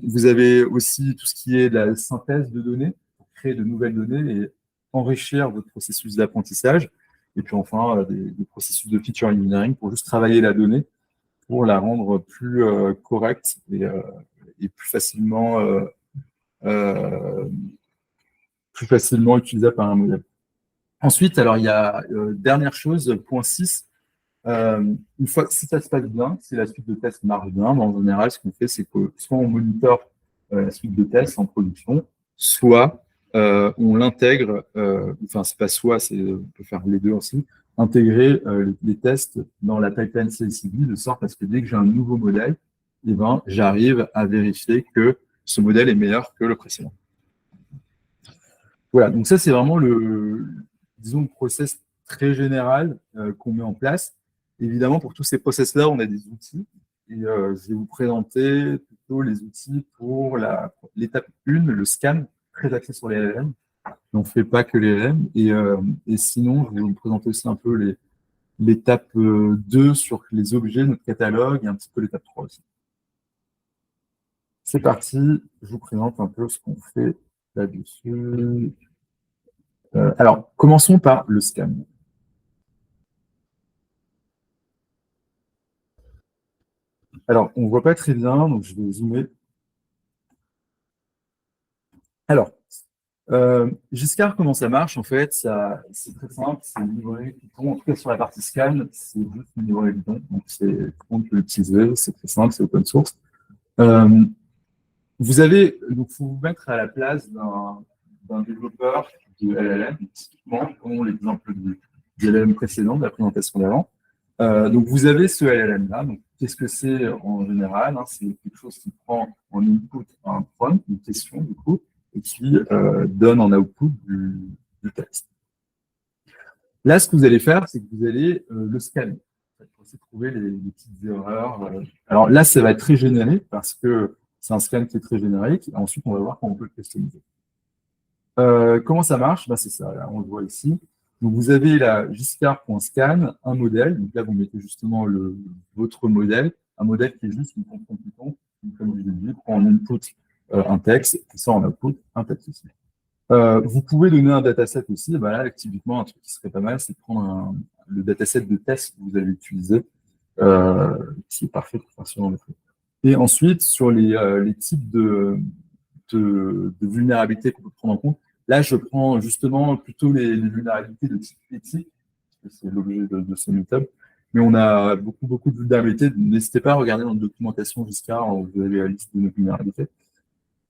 Speaker 4: Vous avez aussi tout ce qui est la synthèse de données pour créer de nouvelles données et enrichir votre processus d'apprentissage. Et puis enfin, des processus de feature engineering pour juste travailler la donnée pour la rendre plus correcte et plus facilement utilisable par un modèle. Ensuite, alors il y a dernière chose, point 6. Une fois que si ça se passe bien, si la suite de tests marche bien, en général, ce qu'on fait, c'est que soit on monitore la suite de tests en production, soit on l'intègre, enfin c'est pas soit, on peut faire les deux aussi, intégrer les tests dans la pipeline CI/CD de sorte à ce que dès que j'ai un nouveau modèle, eh ben, j'arrive à vérifier que ce modèle est meilleur que le précédent. Voilà, donc ça c'est vraiment le process très général qu'on met en place. Évidemment, pour tous ces process-là, on a des outils. Et je vais vous présenter plutôt les outils pour l'étape 1, le scan, très axé sur les LLM. On ne fait pas que les LLM. Et sinon, je vais vous présenter aussi un peu l'étape 2 sur les objets, notre catalogue, et un petit peu l'étape 3 aussi. C'est parti, je vous présente un peu ce qu'on fait là-dessus. Alors, commençons par le scan. Alors, on ne voit pas très bien, donc je vais zoomer. Alors, Giscard, comment ça marche? En fait, c'est très simple, c'est une librairie Python. En tout cas, sur la partie scan, c'est juste une librairie Python. Donc, tout le monde peut l'utiliser, c'est très simple, c'est open source. Donc, faut vous mettre à la place d'un développeur de LLM, typiquement, comme l'exemple du LLM précédent, de la présentation d'avant. Donc, vous avez ce LLM-là. Donc, qu'est-ce que c'est en général? C'est quelque chose qui prend en input un prompt, une question, du coup, et qui donne en output du texte. Là, ce que vous allez faire, c'est que vous allez le scanner pour essayer de trouver les petites erreurs. Alors là, ça va être très généré parce que C'est un scan qui est très générique. Et ensuite, on va voir comment on peut le customiser. Comment ça marche? C'est ça, là, on le voit ici. Donc, vous avez la giscard.scan, un modèle. Donc là, vous mettez justement votre modèle, un modèle qui est juste une fonction Python, qui, comme je l'ai dit, prend en input un texte, et sort en output un texte aussi. Vous pouvez donner un dataset aussi. Là, typiquement, un truc qui serait pas mal, c'est de prendre le dataset de test que vous allez utiliser, qui est parfait pour faire ce genre de truc. Et ensuite, sur les types de vulnérabilités qu'on peut prendre en compte, là, je prends justement plutôt les vulnérabilités de type éthique, parce que c'est l'objet de ce meetup. Mais on a beaucoup de vulnérabilités. N'hésitez pas à regarder dans la documentation jusqu'à vous avez la liste de nos vulnérabilités.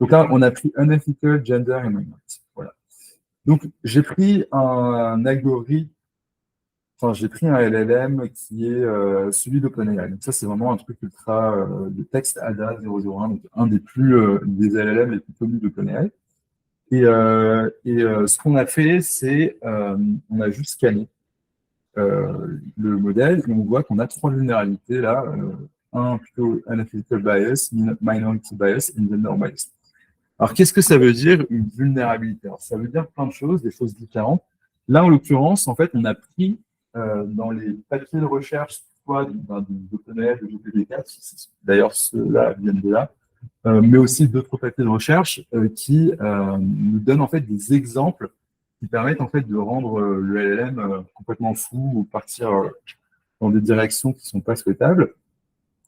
Speaker 4: Donc là, on a pris unethical, gender et minority. Voilà. Donc, j'ai pris un algorithme, j'ai pris un LLM qui est celui d'OpenAI. Donc ça, c'est vraiment un truc ultra de texte ADA 001, donc un des LLM les plus connus d'OpenAI. Et ce qu'on a fait, c'est on a juste scanné le modèle et on voit qu'on a 3 vulnérabilités là. Un plutôt unethical bias, minority bias et gender bias. Alors, qu'est-ce que ça veut dire une vulnérabilité? Alors, ça veut dire plein de choses, des choses différentes. Là, en l'occurrence, en fait, on a pris dans les papiers de recherche, soit d'OpenAI, de GPT-4, d'ailleurs ceux-là viennent de là, mais aussi d'autres papiers de recherche qui nous donnent en fait des exemples qui permettent en fait de rendre le LLM complètement fou ou partir dans des directions qui ne sont pas souhaitables.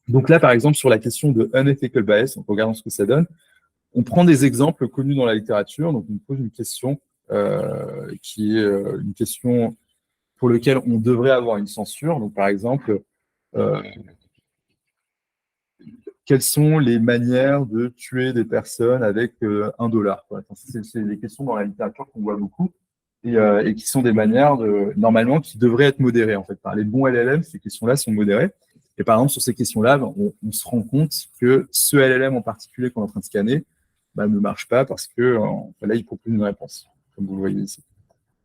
Speaker 4: Donc là, par exemple, sur la question de unethical bias, en regardant ce que ça donne, on prend des exemples connus dans la littérature. Donc, on pose une question qui est une question pour laquelle on devrait avoir une censure. Donc, par exemple, quelles sont les manières de tuer des personnes avec $1? C'est des questions dans la littérature qu'on voit beaucoup et qui sont des manières, normalement, qui devraient être modérées. En fait, par les bons LLM, ces questions-là sont modérées. Et par exemple, sur ces questions-là, on se rend compte que ce LLM en particulier qu'on est en train de scanner ne marche pas parce que là, il propose une réponse, comme vous le voyez ici.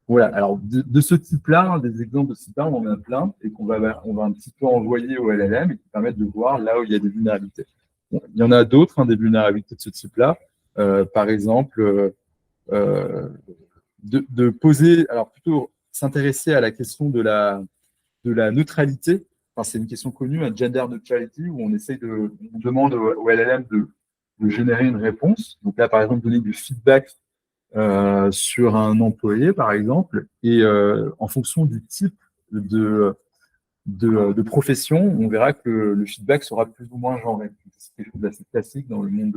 Speaker 4: Voilà, alors de ce type-là, des exemples de ce type-là, on en a plein et on va un petit peu envoyer au LLM et qui permettent de voir là où il y a des vulnérabilités. Bon, il y en a d'autres, des vulnérabilités de ce type-là. Par exemple, de poser, alors plutôt s'intéresser à la question de la neutralité. Enfin, c'est une question connue, un gender neutrality, où on demande au LLM de générer une réponse. Donc là, par exemple, donner du feedback sur un employé, par exemple, et en fonction du type de profession, on verra que le feedback sera plus ou moins genré. C'est quelque chose d'assez classique dans le monde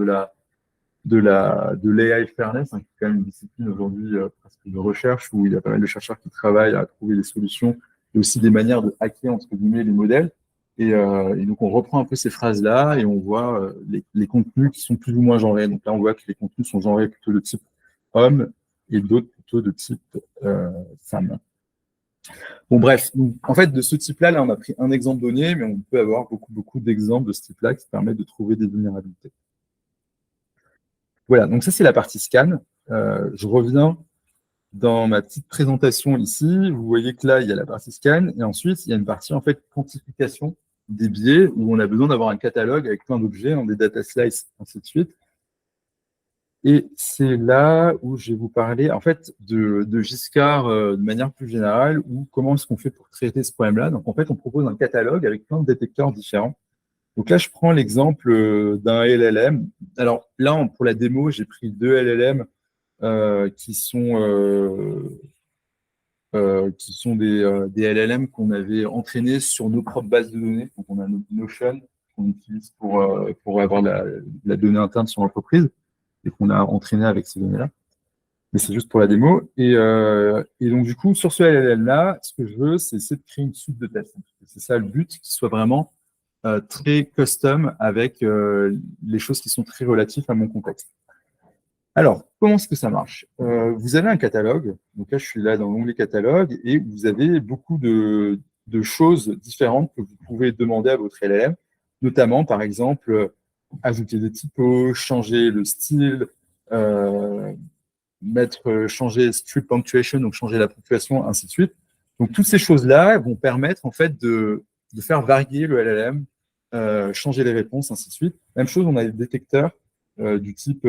Speaker 4: de l'AI fairness, qui est quand même une discipline aujourd'hui presque de recherche, où il y a pas mal de chercheurs qui travaillent à trouver des solutions et aussi des manières de hacker, entre guillemets, les modèles. Et donc, on reprend un peu ces phrases-là et on voit les contenus qui sont plus ou moins genrés. Donc là, on voit que les contenus sont genrés plutôt de type homme et d'autres plutôt de type femme. Bon, bref. Donc, en fait, de ce type-là, là, on a pris un exemple donné, mais on peut avoir beaucoup d'exemples de ce type-là qui permettent de trouver des vulnérabilités. Voilà, donc ça, c'est la partie scan. Je reviens dans ma petite présentation ici. Vous voyez que là, il y a la partie scan et ensuite, il y a une partie, en fait, quantification des biais où on a besoin d'avoir un catalogue avec plein d'objets, des data slices, ainsi de suite. Et c'est là où je vais vous parler, en fait, de Giscard de manière plus générale, ou comment est-ce qu'on fait pour traiter ce problème-là. Donc, en fait, on propose un catalogue avec plein de détecteurs différents. Donc là, je prends l'exemple d'un LLM. Alors là, pour la démo, j'ai pris 2 LLM qui sont des LLM qu'on avait entraînés sur nos propres bases de données. Donc, on a notre Notion qu'on utilise pour avoir la donnée interne sur l'entreprise et qu'on a entraîné avec ces données-là. Mais c'est juste pour la démo. Et donc, du coup, sur ce LLM-là, ce que je veux, c'est essayer de créer une suite de tests. C'est ça le but, qu'il soit vraiment très custom avec les choses qui sont très relatives à mon contexte. Alors, comment est-ce que ça marche? Vous avez un catalogue. Donc là, je suis là dans l'onglet catalogue et vous avez beaucoup de choses différentes que vous pouvez demander à votre LLM, notamment, par exemple, ajouter des typos, changer le style, changer strip punctuation, donc changer la ponctuation, ainsi de suite. Donc, toutes ces choses-là vont permettre, en fait, de faire varier le LLM, changer les réponses, ainsi de suite. Même chose, on a des détecteurs du type,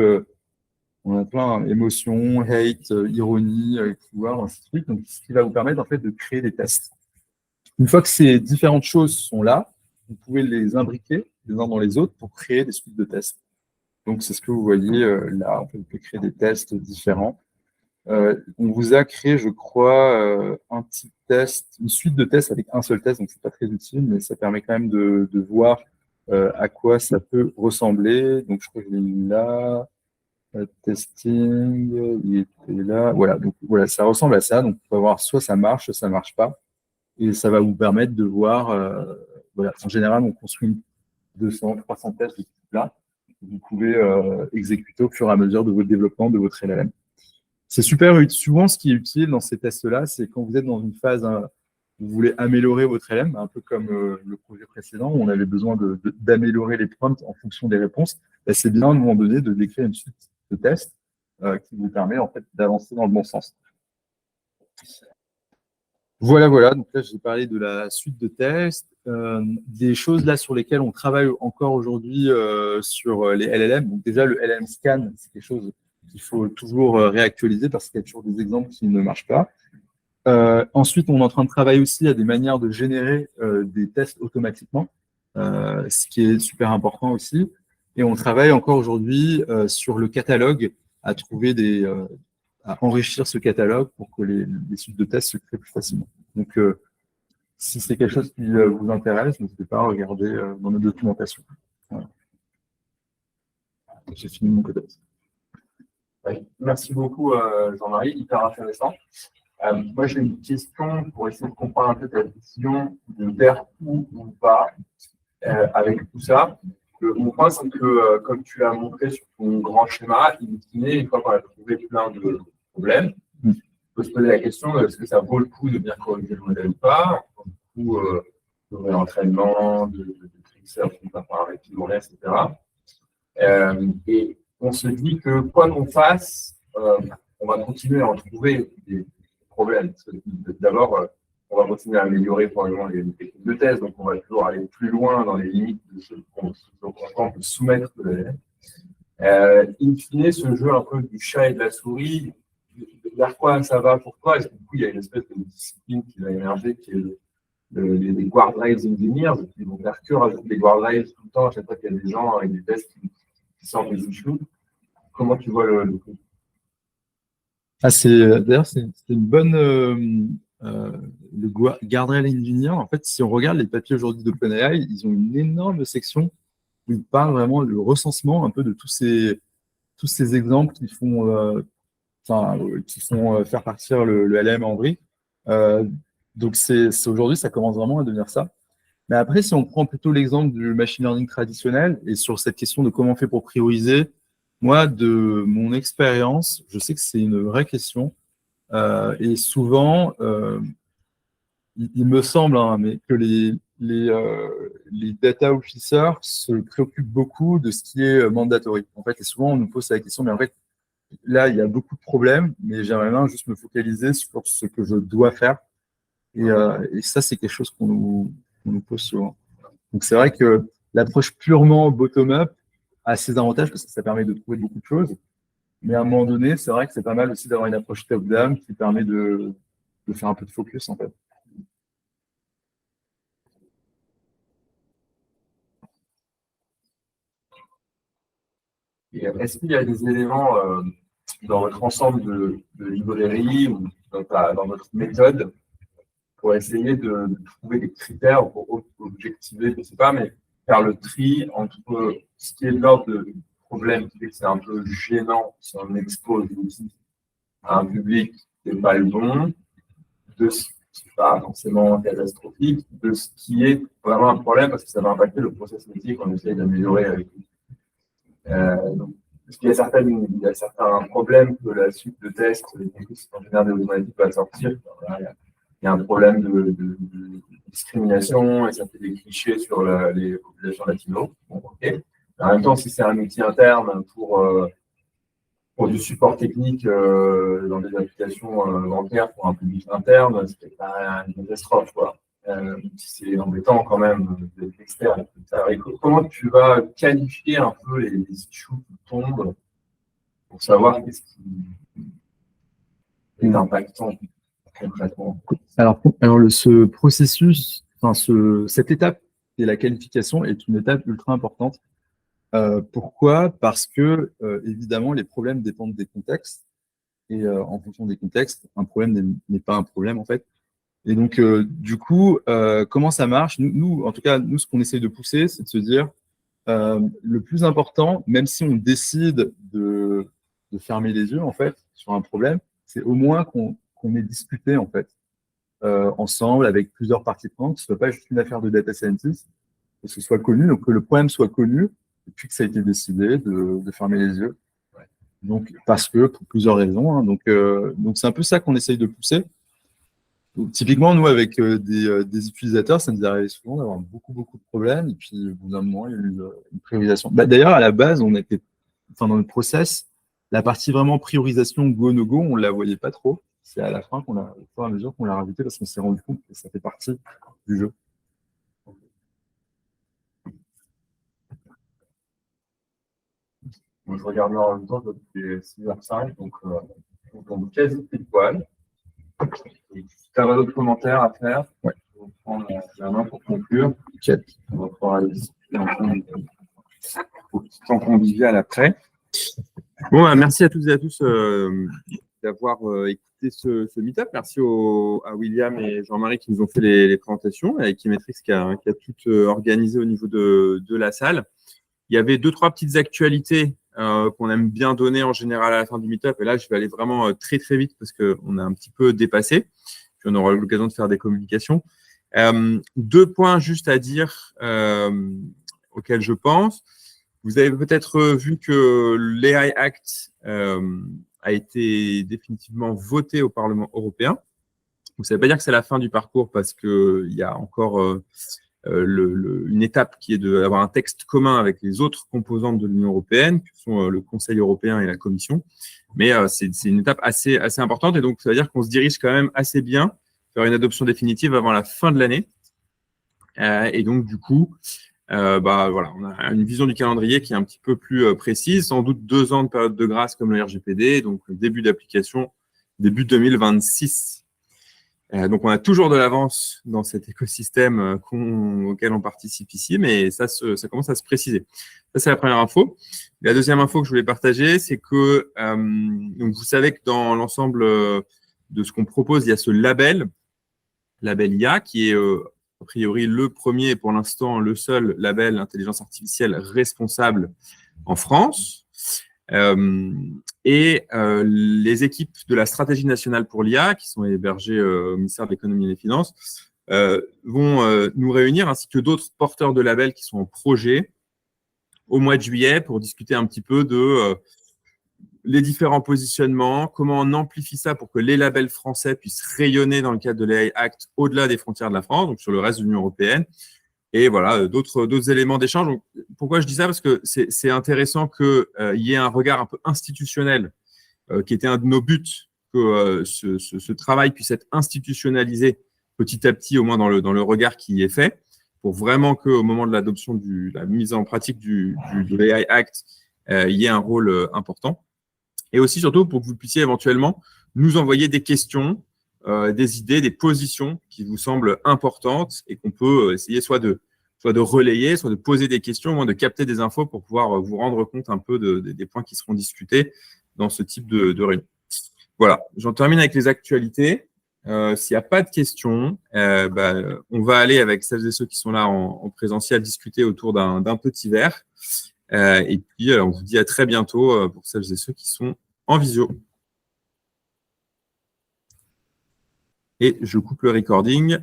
Speaker 4: on a plein émotions, hate, ironie, pouvoir, ainsi de suite. Donc, ce qui va vous permettre en fait de créer des tests. Une fois que ces différentes choses sont là, vous pouvez les imbriquer les uns dans les autres pour créer des suites de tests. Donc, c'est ce que vous voyez là. On peut créer des tests différents. On vous a créé, je crois, un petit test, une suite de tests avec un seul test, donc c'est pas très utile, mais ça permet quand même de voir à quoi ça peut ressembler. Donc, je crois que je l'ai mis là. Testing, il était là. Voilà, donc voilà, ça ressemble à ça. Donc, on va voir soit ça marche, soit ça marche pas. Et ça va vous permettre de voir, voilà, en général, on construit 200, 300 tests de ce type-là. Vous pouvez exécuter au fur et à mesure de votre développement de votre LLM. C'est super utile. Souvent, ce qui est utile dans ces tests-là, c'est quand vous êtes dans une phase où vous voulez améliorer votre LLM, un peu comme le projet précédent, où on avait besoin d'améliorer les prompts en fonction des réponses. C'est bien à un moment donné de décrire une suite de tests qui vous permet en fait d'avancer dans le bon sens. Voilà, voilà. Donc là, j'ai parlé de la suite de tests, des choses là sur lesquelles on travaille encore aujourd'hui sur les LLM. Donc déjà, le LLM scan, c'est quelque chose qu'il faut toujours réactualiser parce qu'il y a toujours des exemples qui ne marchent pas. Ensuite, on est en train de travailler aussi à des manières de générer des tests automatiquement, ce qui est super important aussi. Et on travaille encore aujourd'hui sur le catalogue, à trouver à enrichir ce catalogue pour que les suites de tests se créent plus facilement. Donc, si c'est quelque chose qui vous intéresse, n'hésitez pas à regarder dans nos documentations. Voilà. J'ai fini mon côté.
Speaker 1: Oui. Merci beaucoup, Jean-Marie, hyper intéressant. Moi, j'ai une question pour essayer de comprendre un peu ta vision de vers où on va avec tout ça. Mon point, c'est que, comme tu l'as montré sur ton grand schéma, une fois qu'on a trouvé plein de problèmes, on peut se poser la question de est-ce que ça vaut le coup de bien corriger le modèle ou pas, ou de réentraînement, de tricks, on va parler de journée, etc. Et on se dit que quoi qu'on fasse, on va continuer à en trouver des problèmes. D'abord, on va continuer à améliorer probablement les techniques de test, donc on va toujours aller plus loin dans les limites de ce qu'on peut soumettre de l'ALM. In fine, ce jeu un peu du chat et de la souris, vers quoi ça va pour toi? Est-ce que du coup, il y a une espèce de discipline qui va émerger, qui est les guardrails engineers, qui vont faire que rajouter des guardrails tout le temps à chaque fois qu'il y a des gens avec des tests qui sortent des issues? Comment tu vois le truc?
Speaker 4: D'ailleurs, c'est une bonne. Le guardrail engineer, en fait, si on regarde les papiers aujourd'hui d'OpenAI, ils ont une énorme section où ils parlent vraiment du recensement un peu de tous ces exemples qui font, faire partir le LM en briques. Donc, aujourd'hui, ça commence vraiment à devenir ça. Mais après, si on prend plutôt l'exemple du machine learning traditionnel et sur cette question de comment on fait pour prioriser, moi, de mon expérience, je sais que c'est une vraie question. Et souvent, il me semble mais que les data officers se préoccupent beaucoup de ce qui est mandatory. En fait, et souvent, on nous pose la question, mais en fait, là, il y a beaucoup de problèmes, mais j'aimerais bien juste me focaliser sur ce que je dois faire. Et ça, c'est quelque chose qu'on nous pose souvent. Donc, c'est vrai que l'approche purement bottom-up a ses avantages parce que ça permet de trouver beaucoup de choses. Mais à un moment donné, c'est vrai que c'est pas mal aussi d'avoir une approche top-down qui permet de faire un peu de focus, en fait.
Speaker 1: Est-ce qu'il y a des éléments dans votre ensemble de librairies ou dans votre méthode pour essayer de trouver des critères pour objectiver, je ne sais pas, mais faire le tri entre ce qui est de l'ordre de problème qui fait que c'est un peu gênant si on expose l'outil à un public qui n'est pas le bon, de ce qui n'est pas forcément catastrophique, de ce qui est vraiment un problème parce que ça va impacter le process métier qu'on essaye d'améliorer avec lui. Donc, parce qu'il y a certains problèmes que la suite de tests, en général des automatiques va sortir. Il y a un problème de discrimination et ça fait des clichés sur les populations latino. Bon, okay. En même temps, si c'est un outil interne pour du support technique dans des applications bancaires pour un public interne, c'est pas une catastrophe, quoi. C'est embêtant quand même d'être externe. Comment tu vas qualifier un peu les issues qui
Speaker 4: tombe pour savoir qu'est-ce qui est impactant concrètement.
Speaker 6: Alors, ce processus, cette étape et la qualification est une étape ultra importante. Pourquoi? Parce que, évidemment, les problèmes dépendent des contextes. Et en fonction des contextes, un problème n'est pas un problème, en fait. Et donc, du coup, comment ça marche? Nous, en tout cas, nous, ce qu'on essaie de pousser, c'est de se dire, le plus important, même si on décide de fermer les yeux, en fait, sur un problème, c'est au moins qu'on ait discuté, en fait, ensemble, avec plusieurs parties prenantes, que ce soit pas juste une affaire de data scientist, que ce soit connu, donc que le problème soit connu, et puis que ça a été décidé de fermer les yeux. Donc, parce que, pour plusieurs raisons, hein, donc c'est un peu ça qu'on essaye de pousser. Donc, typiquement, nous, avec des utilisateurs, ça nous arrive souvent d'avoir beaucoup de problèmes, et puis, au bout d'un moment, il y a eu une priorisation. D'ailleurs, à la base, dans le process, la partie vraiment priorisation go-no-go, on ne la voyait pas trop. C'est à la fin, au fur et à mesure qu'on l'a rajouté, parce qu'on s'est rendu compte que ça fait partie du jeu.
Speaker 4: Moi, je regarde là en même temps, c'est 6h05, donc on est quasi pile poil. Si tu as d'autres commentaires à faire,
Speaker 1: Ouais.
Speaker 4: On va prendre la main pour conclure.
Speaker 1: Okay.
Speaker 4: On va pouvoir aller discuter ensemble
Speaker 1: Au petit temps convivial après. Bon, merci à toutes et à tous d'avoir écouté ce meet-up. Merci à William et Jean-Marie qui nous ont fait les présentations, et Equimetrix qui a tout organisé au niveau de la salle. Il y avait 2-3 petites actualités qu'on aime bien donner en général à la fin du meet-up. Et là, je vais aller vraiment très vite parce qu'on a un petit peu dépassé. Puis on aura l'occasion de faire des communications. 2 points juste à dire auxquels je pense. Vous avez peut-être vu que l'AI Act a été définitivement voté au Parlement européen. Donc, ça ne veut pas dire que c'est la fin du parcours parce qu'il y a encore une étape qui est d'avoir un texte commun avec les autres composantes de l'Union européenne, que sont le Conseil européen et la Commission. Mais c'est une étape assez importante, et donc ça veut dire qu'on se dirige quand même assez bien vers une adoption définitive avant la fin de l'année. Et donc, du coup, voilà, on a une vision du calendrier qui est un petit peu plus précise, sans doute 2 ans de période de grâce comme le RGPD, donc début d'application, début 2026. Donc, on a toujours de l'avance dans cet écosystème auquel on participe ici, mais ça commence à se préciser. Ça, c'est la première info. La deuxième info que je voulais partager, c'est que donc vous savez que dans l'ensemble de ce qu'on propose, il y a ce label IA, qui est a priori le premier et pour l'instant le seul label intelligence artificielle responsable en France. Les équipes de la stratégie nationale pour l'IA, qui sont hébergées au ministère de l'économie et des finances, vont nous réunir, ainsi que d'autres porteurs de labels qui sont en projet au mois de juillet pour discuter un petit peu de les différents positionnements, comment on amplifie ça pour que les labels français puissent rayonner dans le cadre de l'AI Act au-delà des frontières de la France, donc sur le reste de l'Union européenne. Et voilà, d'autres éléments d'échange. Donc, pourquoi je dis ça? Parce que c'est intéressant qu'il y ait un regard un peu institutionnel, qui était un de nos buts, que ce travail puisse être institutionnalisé petit à petit, au moins dans le regard qui y est fait, pour vraiment qu'au moment de l'adoption de la mise en pratique de l'AI Act, il y ait un rôle important. Et aussi, surtout, pour que vous puissiez éventuellement nous envoyer des questions, des idées, des positions qui vous semblent importantes et qu'on peut essayer soit de relayer, soit de poser des questions, au moins de capter des infos pour pouvoir vous rendre compte un peu des points qui seront discutés dans ce type de réunion. Voilà, j'en termine avec les actualités. S'il n'y a pas de questions, on va aller avec celles et ceux qui sont là en présentiel discuter autour d'un petit verre. Et puis, on vous dit à très bientôt pour celles et ceux qui sont en visio. Et je coupe le recording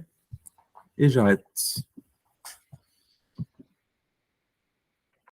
Speaker 1: et j'arrête.